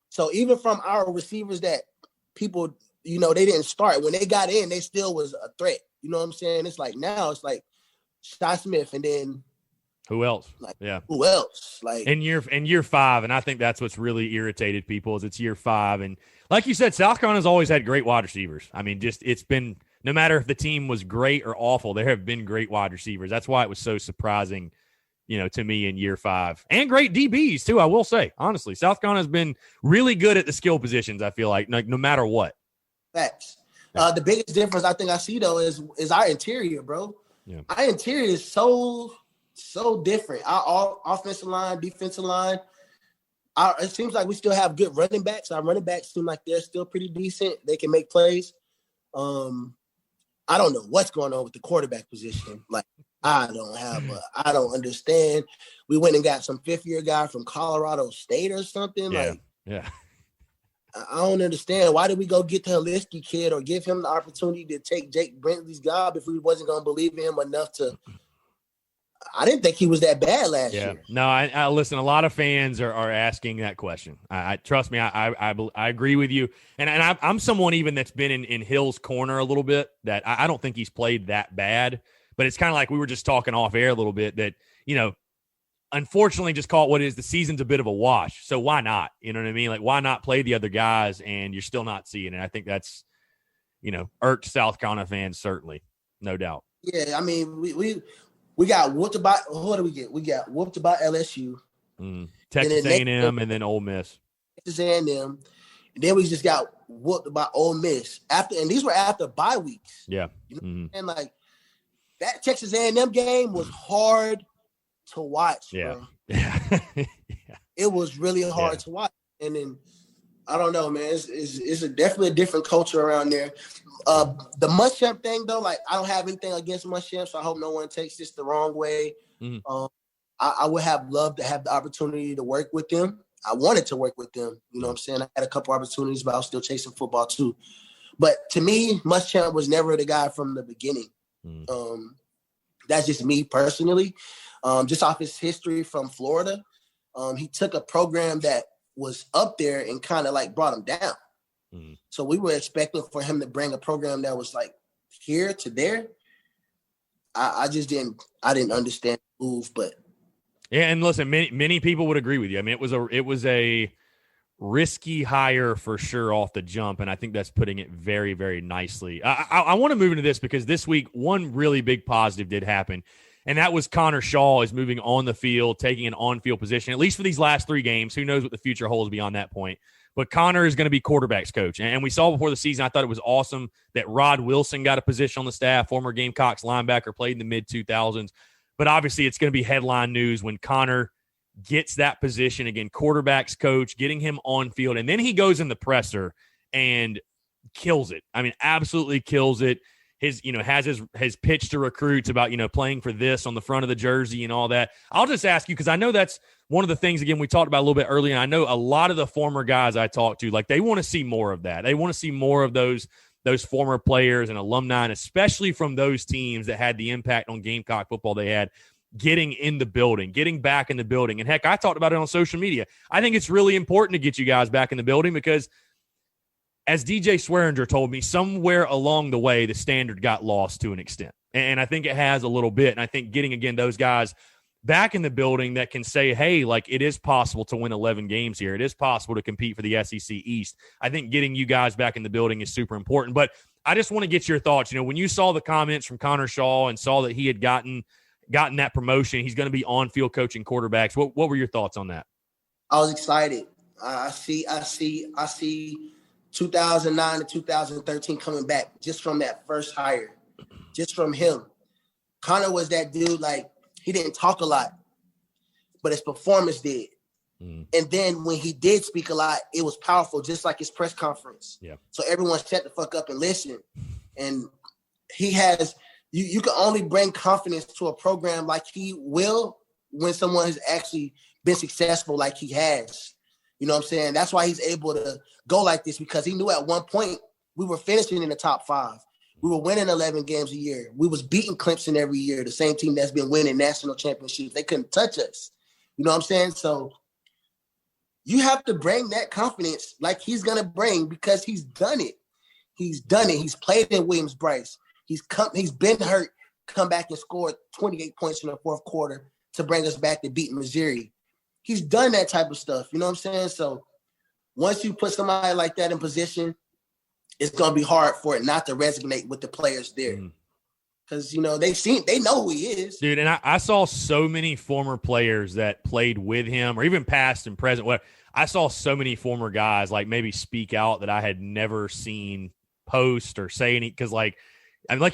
So even from our receivers that people, you know, they didn't start. When they got in, they still was a threat. You know what I'm saying? It's like now it's like Shy Smith, and then who else? Like, who else? Like in year 5, and I think that's what's really irritated people is it's year 5. And like you said, South Carolina's always had great wide receivers. I mean, just it's been, no matter if the team was great or awful, there have been great wide receivers. That's why it was so surprising, you know, to me in year 5. And great DBs, too, I will say. Honestly, South Carolina's been really good at the skill positions, I feel like no matter what. Facts. The biggest difference I think I see, though, is our interior, bro. Yeah. Our interior is so different. Our offensive line, defensive line, it seems like we still have good running backs. Our running backs seem like they're still pretty decent. They can make plays. I don't know what's going on with the quarterback position. Like, I don't understand. We went and got some 5th-year guy from Colorado State or something. Yeah. I don't understand. Why did we go get the Helenski kid or give him the opportunity to take Jake Brentley's job if we wasn't going to believe in him enough to – I didn't think he was that bad last year. No, I listen, a lot of fans are asking that question. I trust me, I agree with you. And I'm someone even that's been in Hill's corner a little bit, that I don't think he's played that bad. But it's kind of like we were just talking off air a little bit that, you know, unfortunately just call it what it is. The season's a bit of a wash. So why not? You know what I mean? Like, why not play the other guys and you're still not seeing it? I think that's, you know, irked South Carolina fans, certainly. No doubt. Yeah, I mean, we got whooped about – what do we get? We got whooped about LSU. Texas A&M and then Ole Miss. Texas A&M. And then we just got whooped by Ole Miss. And these were after bye weeks. Yeah. You know? And, like, that Texas A&M game was hard to watch, bro. Yeah. It was really hard to watch. And then, I don't know, man. It's definitely a different culture around there. The Muschamp thing, though, like, I don't have anything against Muschamp, so I hope no one takes this the wrong way. I would have loved to have the opportunity to work with them. I wanted to work with them. You know what I'm saying? I had a couple opportunities, but I was still chasing football too. But to me, Muschamp was never the guy from the beginning. That's just me personally. Just off his history from Florida, he took a program that was up there and kind of like brought him down. So we were expecting for him to bring a program that was like here to there. I just didn't understand the move, but yeah. And listen, many people would agree with you. I mean, it was a risky hire for sure off the jump, and I think that's putting it very, very nicely. I want to move into this because this week one really big positive did happen, and that was Connor Shaw is moving on the field, taking an on-field position, at least for these last 3 games. Who knows what the future holds beyond that point. But Connor is going to be quarterback's coach. And we saw before the season, I thought it was awesome that Rod Wilson got a position on the staff, former Gamecocks linebacker, played in the mid-2000s. But obviously it's going to be headline news when Connor gets that position again, quarterback's coach, getting him on field. And then he goes in the presser and kills it. I mean, absolutely kills it. Has his pitch to recruits about, playing for this on the front of the jersey and all that. I'll just ask you, because I know that's one of the things, again, we talked about a little bit earlier. And I know a lot of the former guys I talked to, like, they want to see more of that. They want to see more of those former players and alumni, and especially from those teams that had the impact on Gamecock football they had, getting in the building, getting back in the building. And heck, I talked about it on social media. I think it's really important to get you guys back in the building because, as DJ Swearinger told me, somewhere along the way, the standard got lost to an extent. And I think it has a little bit. And I think getting, again, those guys back in the building that can say, hey, like, it is possible to win 11 games here. It is possible to compete for the SEC East. I think getting you guys back in the building is super important. But I just want to get your thoughts. When you saw the comments from Connor Shaw and saw that he had gotten that promotion, he's going to be on-field coaching quarterbacks. What were your thoughts on that? I was excited. I see 2009 to 2013 coming back just from that first hire, just from him. Connor was that dude, like, he didn't talk a lot, but his performance did. And then when he did speak a lot, it was powerful, just like his press conference. Yeah. So everyone shut the fuck up and listen. And he has you can only bring confidence to a program like he will when someone has actually been successful like he has. You know what I'm saying? That's why he's able to go like this, because he knew at one point we were finishing in the top 5. We were winning 11 games a year. We was beating Clemson every year, the same team that's been winning national championships. They couldn't touch us. You know what I'm saying? So you have to bring that confidence like he's going to bring, because he's done it. He's done it. He's played in Williams-Brice. He's been hurt, come back and scored 28 points in the fourth quarter to bring us back to beat Missouri. He's done that type of stuff. You know what I'm saying? So once you put somebody like that in position, it's going to be hard for it not to resonate with the players there. Because, they know who he is. Dude, and I saw so many former players that played with him, or even past and present. I saw so many former guys, like, maybe speak out that I had never seen post or say any, because, like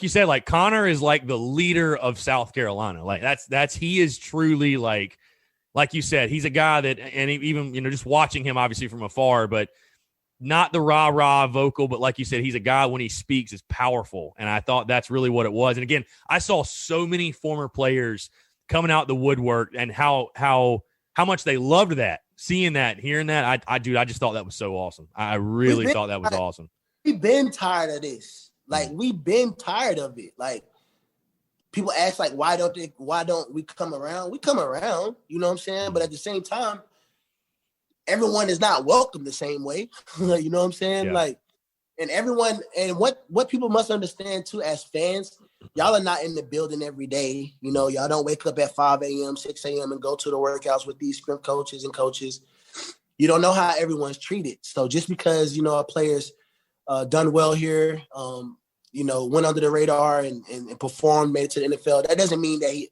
you said, like, Connor is like the leader of South Carolina. Like, he is truly like you said, he's a guy that, and even, just watching him obviously from afar, but not the rah-rah vocal, but like you said, he's a guy when he speaks is powerful. And I thought that's really what it was. And again, I saw so many former players coming out the woodwork and how much they loved that, seeing that, hearing that. I just thought that was so awesome. I really thought that was awesome. We've been tired of this. Like, we've been tired of it. Like, people ask, like, why don't we come around? We come around, you know what I'm saying? But at the same time, everyone is not welcome the same way. You know what I'm saying? Yeah. Like, and everyone, and what people must understand too, as fans, y'all are not in the building every day. Y'all don't wake up at 5 a.m., 6 a.m. and go to the workouts with these sprint coaches and coaches. You don't know how everyone's treated. So just because, a player's done well here, went under the radar and performed, made it to the NFL, that doesn't mean that he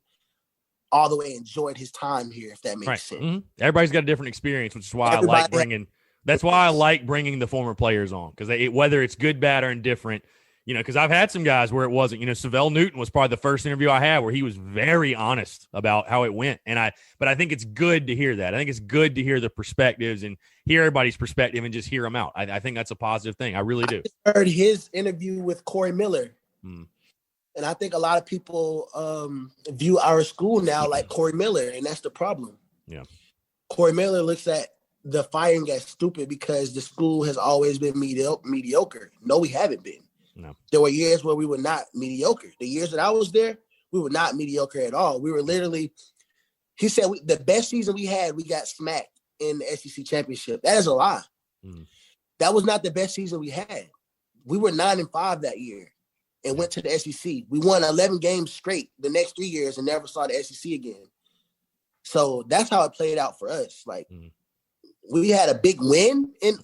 all the way enjoyed his time here, if that makes sense. Mm-hmm. Everybody's got a different experience, which is why I like bringing the former players on, because whether it's good, bad, or indifferent, because I've had some guys where it wasn't. Savell Newton was probably the first interview I had where he was very honest about how it went. But I think it's good to hear that. I think it's good to hear the perspectives and hear everybody's perspective and just hear them out. I think that's a positive thing. I really do. I heard his interview with Corey Miller. And I think a lot of people view our school now like Corey Miller, and that's the problem. Yeah. Corey Miller looks at the firing as stupid because the school has always been mediocre. No, we haven't been. No. There were years where we were not mediocre. The years that I was there, we were not mediocre at all. We were literally, he said the best season we had, we got smacked in the SEC championship. That is a lie. That was not the best season we had. We were 9-5 that year and went to the SEC. We won 11 games straight the next 3 years and never saw the SEC again. So that's how it played out for us. Like we had a big win in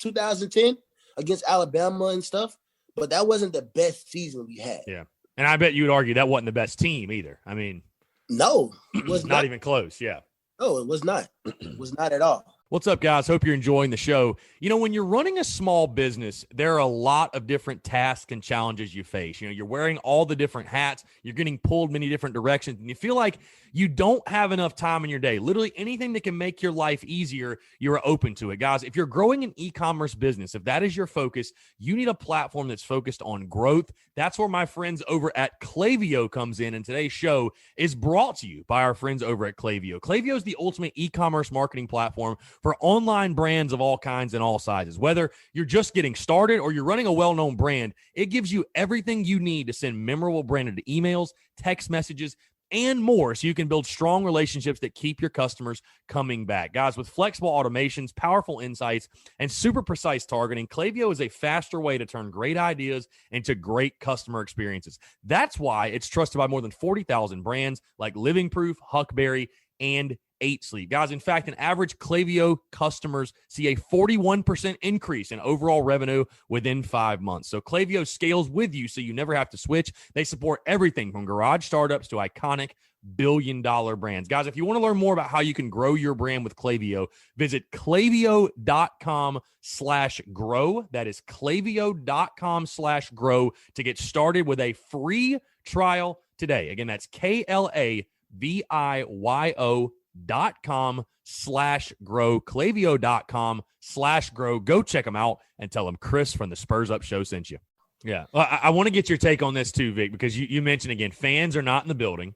2010 against Alabama and stuff, but that wasn't the best season we had. Yeah. And I bet you would argue that wasn't the best team either. I mean, no, it was not even close. Yeah. No, it was not. It was not at all. What's up, guys? Hope you're enjoying the show. You know, when you're running a small business, there are a lot of different tasks and challenges you face. You know, you're wearing all the different hats, you're getting pulled many different directions, and you feel like you don't have enough time in your day. Literally anything that can make your life easier, you're open to it. Guys, if you're growing an e-commerce business, if that is your focus, you need a platform that's focused on growth. That's where my friends over at Klaviyo comes in, and today's show is brought to you by our friends over at Klaviyo. Klaviyo is the ultimate e-commerce marketing platform for online brands of all kinds and all sizes. Whether you're just getting started or you're running a well-known brand, it gives you everything you need to send memorable branded emails, text messages, and more, so you can build strong relationships that keep your customers coming back. Guys, with flexible automations, powerful insights, and super precise targeting, Klaviyo is a faster way to turn great ideas into great customer experiences. That's why it's trusted by more than 40,000 brands like Living Proof, Huckberry, and 8 Sleep. Guys, in fact, an average Klaviyo customers see a 41% increase in overall revenue within 5 months. So Klaviyo scales with you so you never have to switch. They support everything from garage startups to iconic billion-dollar brands. Guys, if you want to learn more about how you can grow your brand with Klaviyo, visit klaviyo.com/grow. That is klaviyo.com/grow to get started with a free trial today. Again, that's klaviyo.com/grow, klaviyo.com/grow. Go check them out and tell them Chris from the Spurs Up Show sent you. Yeah. Well, I want to get your take on this too, Vic, because you mentioned again, fans are not in the building.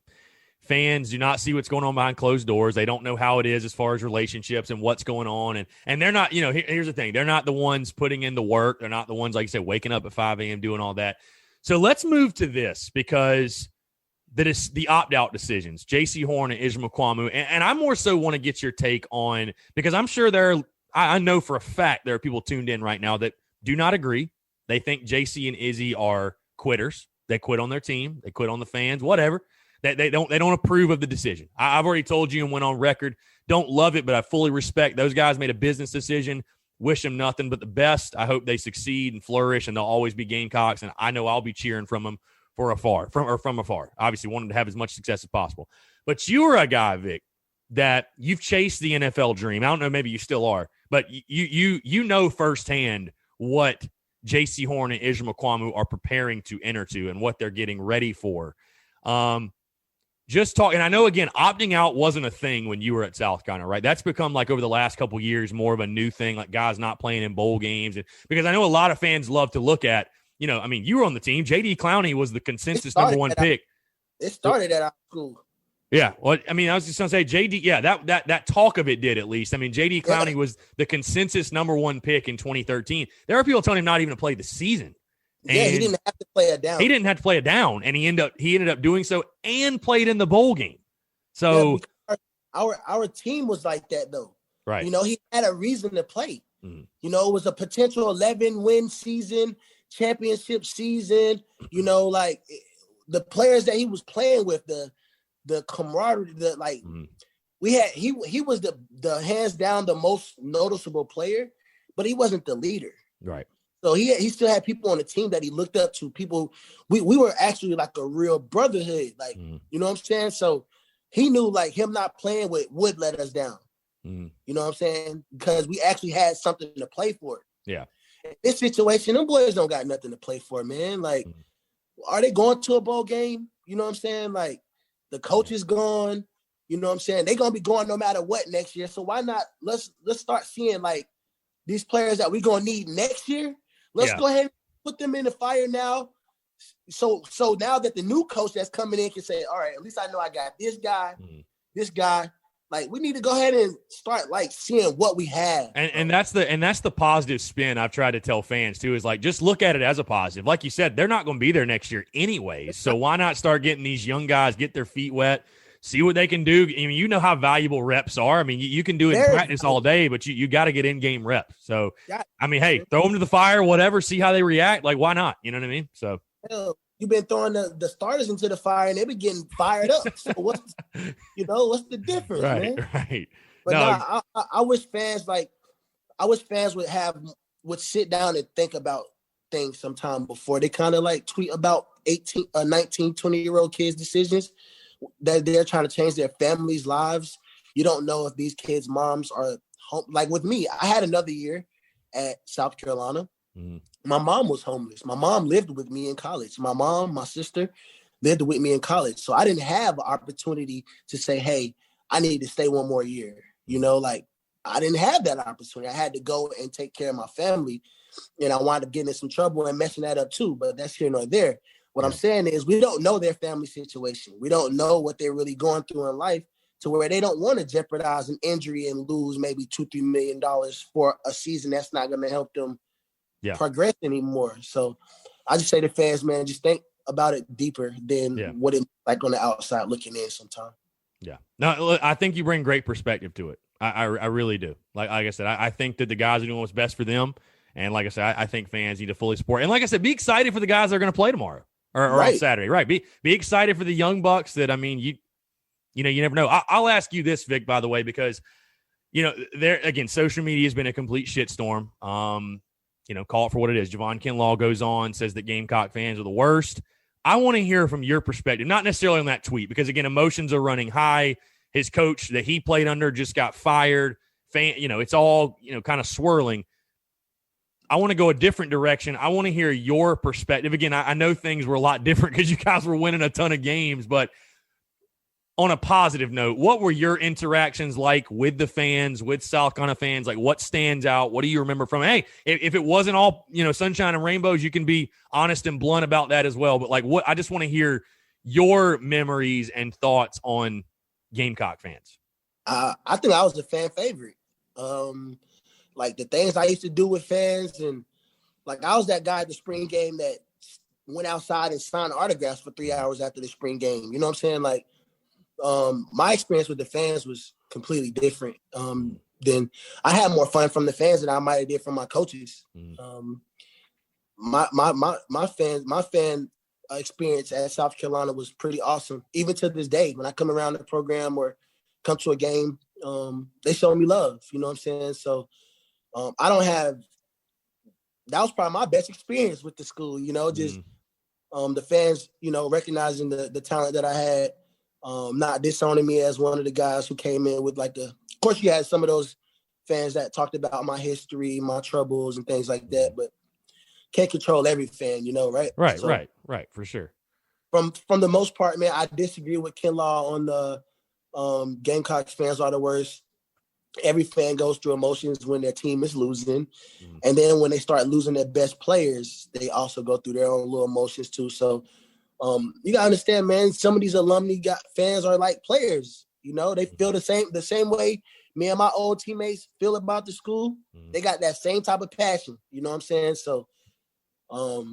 Fans do not see what's going on behind closed doors. They don't know how it is as far as relationships and what's going on. And they're not, here's the thing. They're not the ones putting in the work. They're not the ones, like you said, waking up at 5 a.m. doing all that. So let's move to this, because that is the opt-out decisions, J.C. Horn and Israel Mukuamu. And I more so want to get your take on, because I'm sure I know for a fact there are people tuned in right now that do not agree. They think J.C. and Izzy are quitters. They quit on their team. They quit on the fans, whatever. They don't approve of the decision. I've already told you and went on record, don't love it, but I fully respect those guys made a business decision. Wish them nothing but the best. I hope they succeed and flourish, and they'll always be Gamecocks, and I know I'll be cheering from them from afar. Obviously, wanting to have as much success as possible. But you are a guy, Vic, that you've chased the NFL dream. I don't know, maybe you still are, but you know firsthand what J.C. Horn and Israel Mukuamu are preparing to enter to and what they're getting ready for. Just talk, and I know, again, opting out wasn't a thing when you were at South Carolina, right? That's become, like, over the last couple of years, more of a new thing, like guys not playing in bowl games. And because I know a lot of fans love to look at, you were on the team. J.D. Clowney was the consensus number one pick. It started at our school. Yeah. Well, I was just going to say, J.D., yeah, that talk of it did, at least. J.D. Clowney was the consensus number one pick in 2013. There are people telling him not even to play the season. And he didn't have to play it down. He didn't have to play it down, and he ended up doing so and played in the bowl game. So our team was like that, though. Right. He had a reason to play. It was a potential 11-win season, championship season. Like the players that he was playing with, the camaraderie, we had. He was the hands down the most noticeable player, but he wasn't the leader. Right. So he still had people on the team that he looked up to. People, we were actually like a real brotherhood. Like, you know what I'm saying? So he knew, like, him not playing would let us down. You know what I'm saying? Because we actually had something to play for. Yeah. In this situation, them boys don't got nothing to play for, man. Like, are they going to a bowl game? You know what I'm saying? Like, the coach is gone. You know what I'm saying? They're going to be going no matter what next year. So why not? Let's start seeing, like, these players that we're going to need next year. Let's go ahead and put them in the fire now. So now that the new coach that's coming in can say, all right, at least I know I got this guy, this guy. Like, we need to go ahead and start like seeing what we have. And that's the positive spin I've tried to tell fans too, is like, just look at it as a positive. Like you said, they're not going to be there next year anyways. So why not start getting these young guys, get their feet wet, see what they can do. I mean, you know how valuable reps are. I mean, you can do it in practice all day, but you got to get in-game reps. So, I mean, hey, throw them to the fire, whatever, see how they react. Like, why not? You know what I mean? So. Hell, you've been throwing the starters into the fire, and they be getting fired up. So what's the difference, man? Right. But I wish fans would sit down and think about things sometime before they kind of like tweet about 18, 19, 20-year-old kids' decisions that they're trying to change their families' lives. You don't know if these kids' moms are home. Like with me, I had another year at South Carolina. Mm-hmm. My mom was homeless. My mom lived with me in college. My sister lived with me in college. So I didn't have an opportunity to say, hey, I need to stay one more year. Like I didn't have that opportunity. I had to go and take care of my family. And I wound up getting in some trouble and messing that up too. But that's here nor there. What I'm saying is we don't know their family situation. We don't know what they're really going through in life to where they don't want to jeopardize an injury and lose maybe $2-3 million for a season that's not going to help them progress anymore. So I just say to fans, man, just think about it deeper than what it's like on the outside looking in sometimes. Yeah. No, I think you bring great perspective to it. I really do. Like I said, I think that the guys are doing what's best for them. And like I said, I think fans need to fully support. And like I said, be excited for the guys that are going to play tomorrow or on Saturday. Right. Be excited for the young bucks that, I mean, you never know. I'll ask you this, Vic, by the way, because, there again, social media has been a complete shitstorm. Call it for what it is. Javon Kenlaw goes on, says that Gamecock fans are the worst. I want to hear from your perspective, not necessarily on that tweet, because again, emotions are running high. His coach that he played under just got fired. It's all, kind of swirling. I want to go a different direction. I want to hear your perspective. Again, I know things were a lot different because you guys were winning a ton of games, but on a positive note, what were your interactions like with the fans, with South Carolina fans? Like, what stands out? What do you remember from it? Hey, if it wasn't all, sunshine and rainbows, you can be honest and blunt about that as well. But like, I just want to hear your memories and thoughts on Gamecock fans. I think I was a fan favorite. Like the things I used to do with fans, and like I was that guy at the spring game that went outside and signed autographs for 3 hours after the spring game. You know what I'm saying? Like, my experience with the fans was completely different. Then I had more fun from the fans than I might have did from my coaches. My fan experience at South Carolina was pretty awesome. Even to this day, when I come around the program or come to a game, they show me love. You know what I'm saying? So that was probably my best experience with the school. The fans, recognizing the talent that I had. Not disowning me as one of the guys who came in with of course you had some of those fans that talked about my history, my troubles and things like that, but can't control every fan, right? Right, so, right, for sure. From the most part, man, I disagree with Kenlaw on the Gamecocks fans are the worst. Every fan goes through emotions when their team is losing. And then when they start losing their best players, they also go through their own little emotions too. So you gotta understand, man, some of these alumni fans are like players. They feel the same way me and my old teammates feel about the school. They got that same type of passion. You know what I'm saying? So I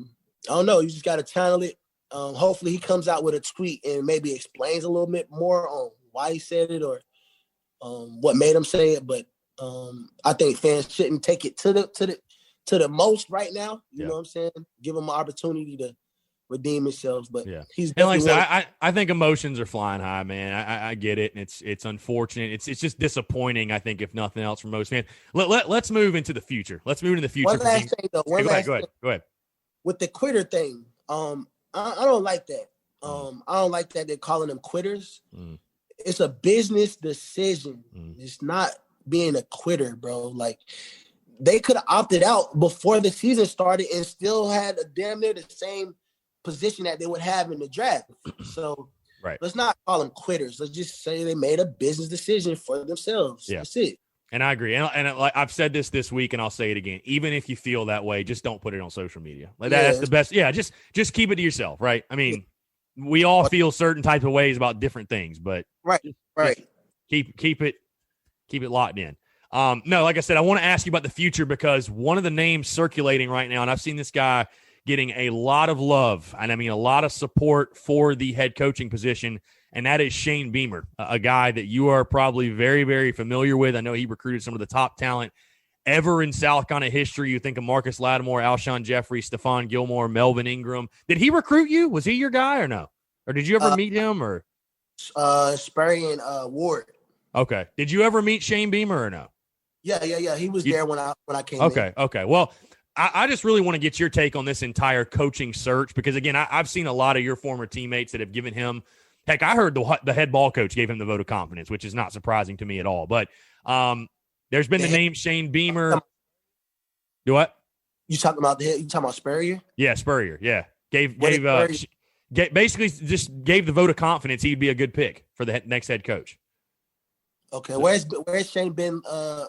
don't know. You just gotta channel it. Hopefully he comes out with a tweet and maybe explains a little bit more on why he said it or what made him say it. But I think fans shouldn't take it to the most right now. You know what I'm saying? Give him an opportunity to redeem himself, but he's and like I said, I think emotions are flying high, man. I get it, and it's unfortunate. It's just disappointing. I think if nothing else for most fans. Let's move into the future. Let's move into the future. One last thing, though. Go ahead. With the quitter thing, I don't like that. I don't like that they're calling them quitters. It's a business decision. It's not being a quitter, bro. Like they could have opted out before the season started and still had a damn near the same position that they would have in the draft. So let's not call them quitters. Let's just say they made a business decision for themselves. That's it. And I agree. And like I've said this week, and I'll say it again. Even if you feel that way, just don't put it on social media. Like that's the best. Yeah, just keep it to yourself, right? I mean, we all feel certain types of ways about different things, but just keep it locked in. No, like I said, I want to ask you about the future because one of the names circulating right now, and I've seen this guy getting a lot of love, and I mean a lot of support for the head coaching position, and that is Shane Beamer, a guy that you are probably very, very familiar with. I know he recruited some of the top talent ever in South Carolina history. You think of Marcus Lattimore, Alshon Jeffrey, Stephon Gilmore, Melvin Ingram. Did he recruit you? Was he your guy or no? Or did you ever meet him? Or Sperry and Ward. Okay. Did you ever meet Shane Beamer or no? Yeah. He was there when I came in. Okay. Well, I just really want to get your take on this entire coaching search because, again, I've seen a lot of your former teammates that have given him – heck, I heard the head ball coach gave him the vote of confidence, which is not surprising to me at all. But there's been the name Shane Beamer. Do what? You talking about Spurrier? Yeah, Spurrier. Yeah. Basically just gave the vote of confidence he'd be a good pick for the next head coach. Okay, where's Shane been?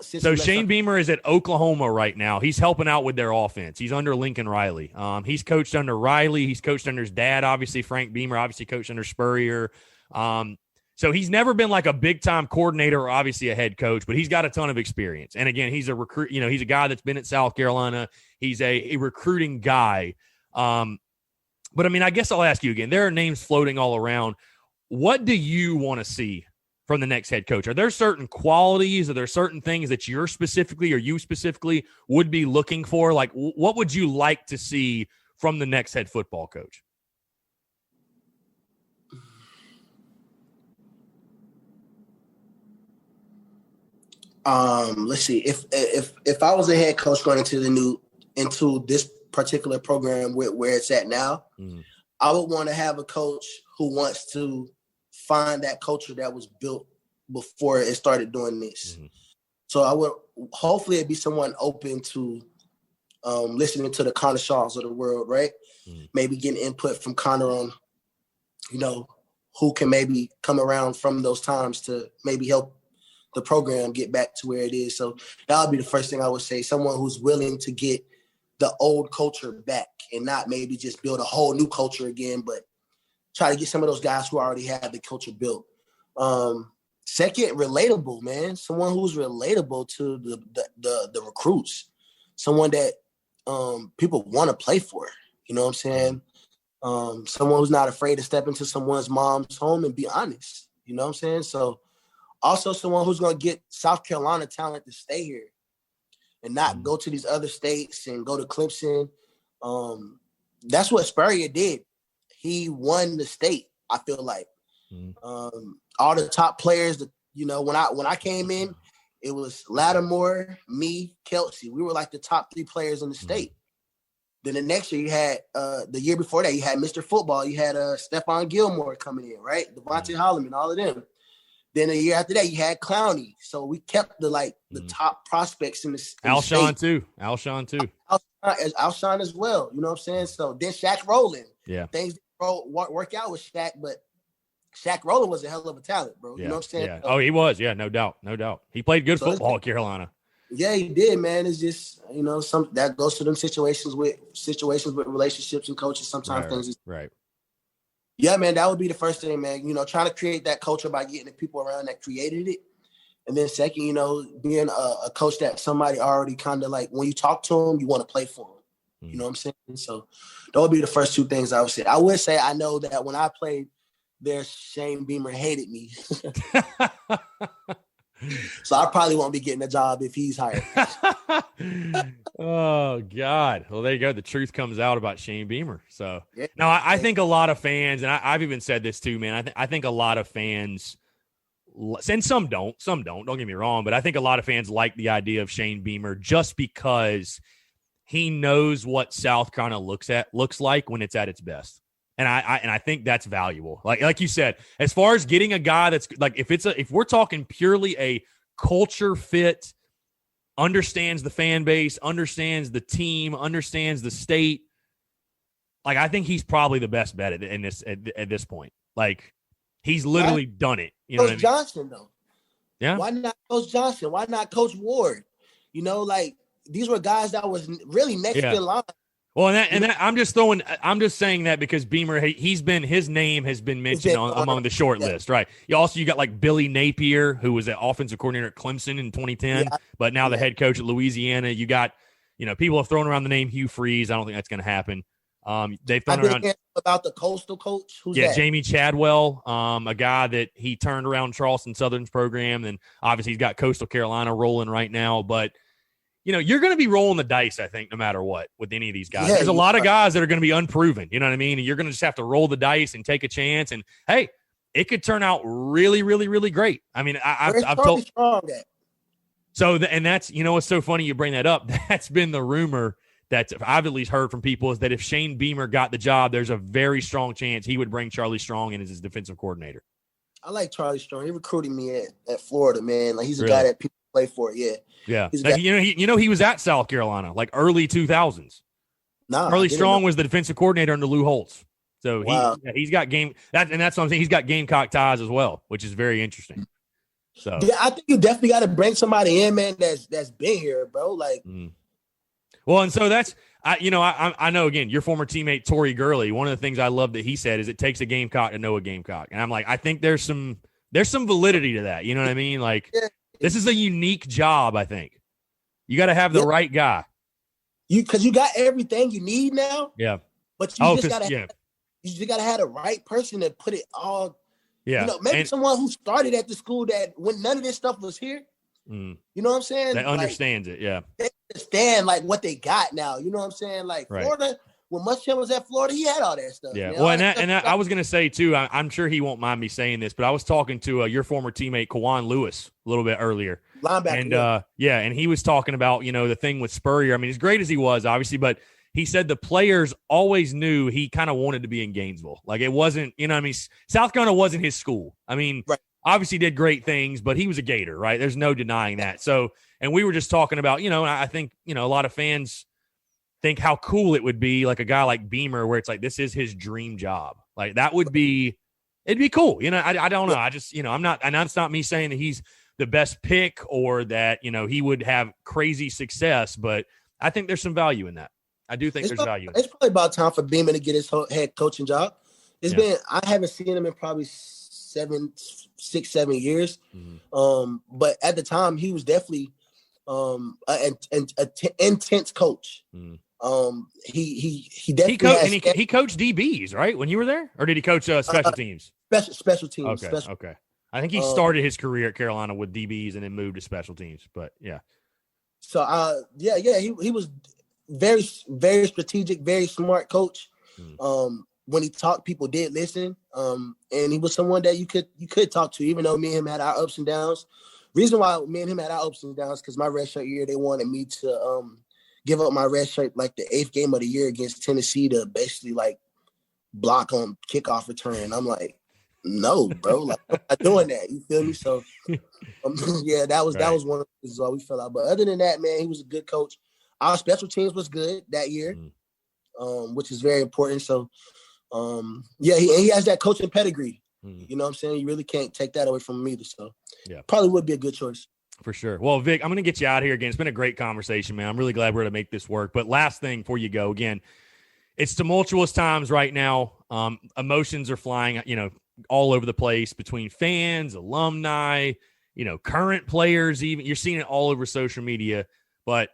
So Shane Beamer is at Oklahoma right now. He's helping out with their offense. He's under Lincoln Riley. He's coached under Riley. He's coached under his dad, obviously Frank Beamer. Obviously coached under Spurrier. So he's never been like a big time coordinator or obviously a head coach, but he's got a ton of experience. And again, he's a recruit. You know, he's a guy that's been at South Carolina. He's a recruiting guy. But I mean, I guess I'll ask you again. There are names floating all around. What do you want to see from the next head coach? Are there certain qualities? Are there certain things that you specifically would be looking for? Like, what would you like to see from the next head football coach? Let's see. If I was a head coach going into this particular program where it's at now, I would want to have a coach who wants to find that culture that was built before it started doing this. So I would hopefully it'd be someone open to listening to the Connor Shaws of the world, right? Maybe getting input from Connor on, who can maybe come around from those times to maybe help the program get back to where it is. So that would be the first thing I would say. Someone who's willing to get the old culture back and not maybe just build a whole new culture again, but try to get some of those guys who already have the culture built. Second, relatable, man. Someone who's relatable to the recruits. Someone that people want to play for. You know what I'm saying? Someone who's not afraid to step into someone's mom's home and be honest. You know what I'm saying? So also someone who's going to get South Carolina talent to stay here and not go to these other states and go to Clemson. That's what Spurrier did. He won the state, I feel like. All the top players, when I came in, it was Lattimore, me, Kelsey. We were like the top 3 players in the state. Then the next year you had, the year before that, you had Mr. Football. You had Stephon Gilmore coming in, right? Devontae Holloman, all of them. Then the year after that, you had Clowney. So we kept the top prospects in the state. Alshon too. Alshon as well. You know what I'm saying? So then Shaq Rowland. Yeah. Things didn't work out with Shaq, but Shaq Rowland was a hell of a talent, bro. You know what I'm saying? Yeah. Oh, he was. Yeah, no doubt. He played good football at Carolina. Yeah, he did, man. It's just, some that goes to them situations with relationships and coaches. Sometimes things is right. Yeah, man, that would be the first thing, man. Trying to create that culture by getting the people around that created it. And then second, being a coach that somebody already kind of like, when you talk to them, you want to play for them. You know what I'm saying? So that would be the first 2 things I would say. I would say I know that when I played there, Shane Beamer hated me. So I probably won't be getting a job if he's hired. Oh, God. Well, there you go. The truth comes out about Shane Beamer. So, no, I think a lot of fans, and I've even said this too, man, I think a lot of fans, and some don't get me wrong, but I think a lot of fans like the idea of Shane Beamer just because he knows what South Carolina looks like when it's at its best. And I think that's valuable. Like you said, as far as getting a guy that's like, if we're talking purely a culture fit, understands the fan base, understands the team, understands the state, like I think he's probably the best bet at this point. Like he's literally done it. You know what I mean? Johnson though. Yeah. Why not Coach Johnson? Why not Coach Ward? You know, like these were guys that was really next in line. Well, I'm just saying that because Beamer, his name has been mentioned among the short list, right? You got like Billy Napier, who was the offensive coordinator at Clemson in 2010, but now the head coach at Louisiana. You got, people have thrown around the name Hugh Freeze. I don't think that's going to happen. They've thrown around about the Coastal coach. Who's that? Jamie Chadwell, a guy that he turned around Charleston Southern's program, and obviously he's got Coastal Carolina rolling right now, but. You're going to be rolling the dice, I think, no matter what, with any of these guys. There's a lot of guys that are going to be unproven. You know what I mean? And you're going to just have to roll the dice and take a chance. And, hey, it could turn out really, really, really great. I mean, I've told that. So, and that's, it's so funny you bring that up. That's been the rumor that I've at least heard from people is that if Shane Beamer got the job, there's a very strong chance he would bring Charlie Strong in as his defensive coordinator. I like Charlie Strong. He recruited me at Florida, man. Like, he's a guy that people play for it, Yeah. Like, he was at South Carolina, like early 2000s. Charlie Strong was the defensive coordinator under Lou Holtz. So he's got that's what I'm saying. He's got Gamecock ties as well, which is very interesting. So I think you definitely got to bring somebody in, man, that's been here, bro. Like, well, and so that's I know again your former teammate Torrey Gurley. One of the things I love that he said is it takes a Gamecock to know a Gamecock, and I'm like, I think there's some validity to that. You know what I mean? Like. This is a unique job, I think. You got to have the right guy. Because you got everything you need now. Yeah. But you just got to have the right person to put it all. Yeah. Maybe someone who started at the school that when none of this stuff was here. You know what I'm saying? That understands it. Yeah. They understand like what they got now. You know what I'm saying? Like Florida. When Muschamp was at Florida, he had all that stuff. Yeah, well, and I was going to say, too, I'm sure he won't mind me saying this, but I was talking to your former teammate, Kawan Lewis, a little bit earlier. Linebacker. And, and he was talking about, the thing with Spurrier. I mean, as great as he was, obviously, but he said the players always knew he kind of wanted to be in Gainesville. Like, it wasn't, South Carolina wasn't his school. I mean, obviously did great things, but he was a Gator, right? There's no denying that. So, and we were just talking about, I think, a lot of fans – think how cool it would be, like a guy like Beamer, where it's like this is his dream job. Like that would be, it'd be cool. I don't know. I just, I'm not, and that's not me saying that he's the best pick or that he would have crazy success, but I think there's some value in that. I do think there's value. It's probably about time for Beamer to get his head coaching job. It's been, I haven't seen him in probably 6-7 years. But at the time, he was definitely an intense coach. He definitely he coached DBs, right? When you were there, or did he coach special teams? Special teams. Okay. I think he started his career at Carolina with DBs and then moved to special teams. But yeah. So he was very, very strategic, very smart coach. When he talked, people did listen. And he was someone that you could talk to, even though me and him had our ups and downs. Reason why me and him had our ups and downs because my redshirt year they wanted me to give up my red shirt like the 8th game of the year against Tennessee to basically like block on kickoff return. I'm like, no, bro, like I'm not doing that. You feel me? So that was one of the reasons why we fell out. But other than that, man, he was a good coach. Our special teams was good that year, which is very important. So he has that coaching pedigree. You know what I'm saying? You really can't take that away from him either. So probably would be a good choice. For sure. Well, Vic, I'm going to get you out of here again. It's been a great conversation, man. I'm really glad we're able to make this work. But last thing before you go, again, it's tumultuous times right now. Emotions are flying, all over the place between fans, alumni, current players, even. You're seeing it all over social media. But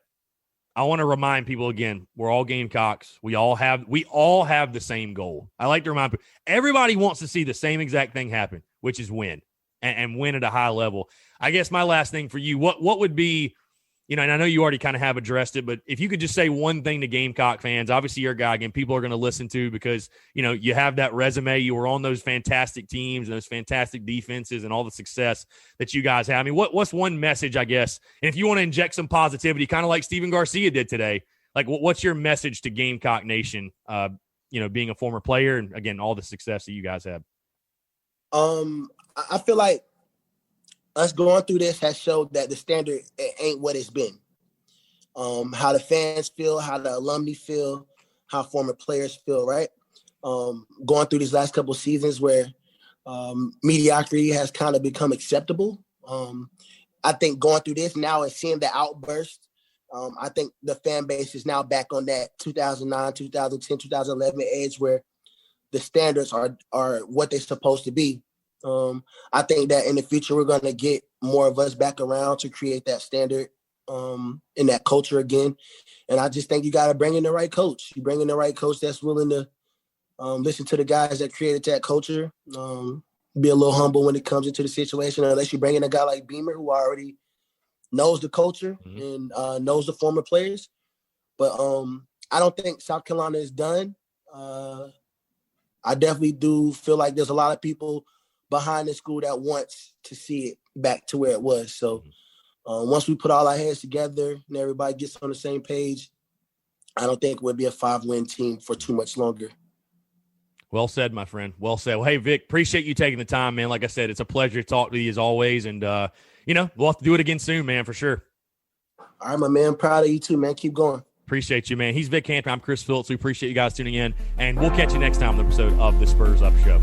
I want to remind people again, we're all Gamecocks. We all have the same goal. I like to remind people, everybody wants to see the same exact thing happen, which is win and win at a high level. I guess my last thing for you, what would be, and I know you already kind of have addressed it, but if you could just say one thing to Gamecock fans, obviously you're a guy, again, people are going to listen to because, you have that resume. You were on those fantastic teams and those fantastic defenses and all the success that you guys have. I mean, what's one message, I guess, and if you want to inject some positivity, kind of like Steven Garcia did today, like what's your message to Gamecock Nation, being a former player and, again, all the success that you guys have? I feel like us going through this has showed that the standard ain't what it's been. How the fans feel, how the alumni feel, how former players feel, right? Going through these last couple of seasons where mediocrity has kind of become acceptable. I think going through this now and seeing the outburst, I think the fan base is now back on that 2009, 2010, 2011 edge where the standards are what they're supposed to be. I think that in the future, we're going to get more of us back around to create that standard in that culture again. And I just think you got to bring in the right coach. You bring in the right coach that's willing to listen to the guys that created that culture, be a little humble when it comes into the situation, unless you bring in a guy like Beamer who already knows the culture and knows the former players. But I don't think South Carolina is done. I definitely do feel like there's a lot of people behind the school that wants to see it back to where it was. So once we put all our heads together and everybody gets on the same page, I don't think we'll be a 5-win team for too much longer. Well said, my friend. Well said. Well, hey, Vic, appreciate you taking the time, man. Like I said, it's a pleasure to talk to you as always. And, we'll have to do it again soon, man, for sure. All right, my man. Proud of you too, man. Keep going. Appreciate you, man. He's Vic Hampton. I'm Chris Phillips. We appreciate you guys tuning in. And we'll catch you next time on the episode of the Spurs Up Show.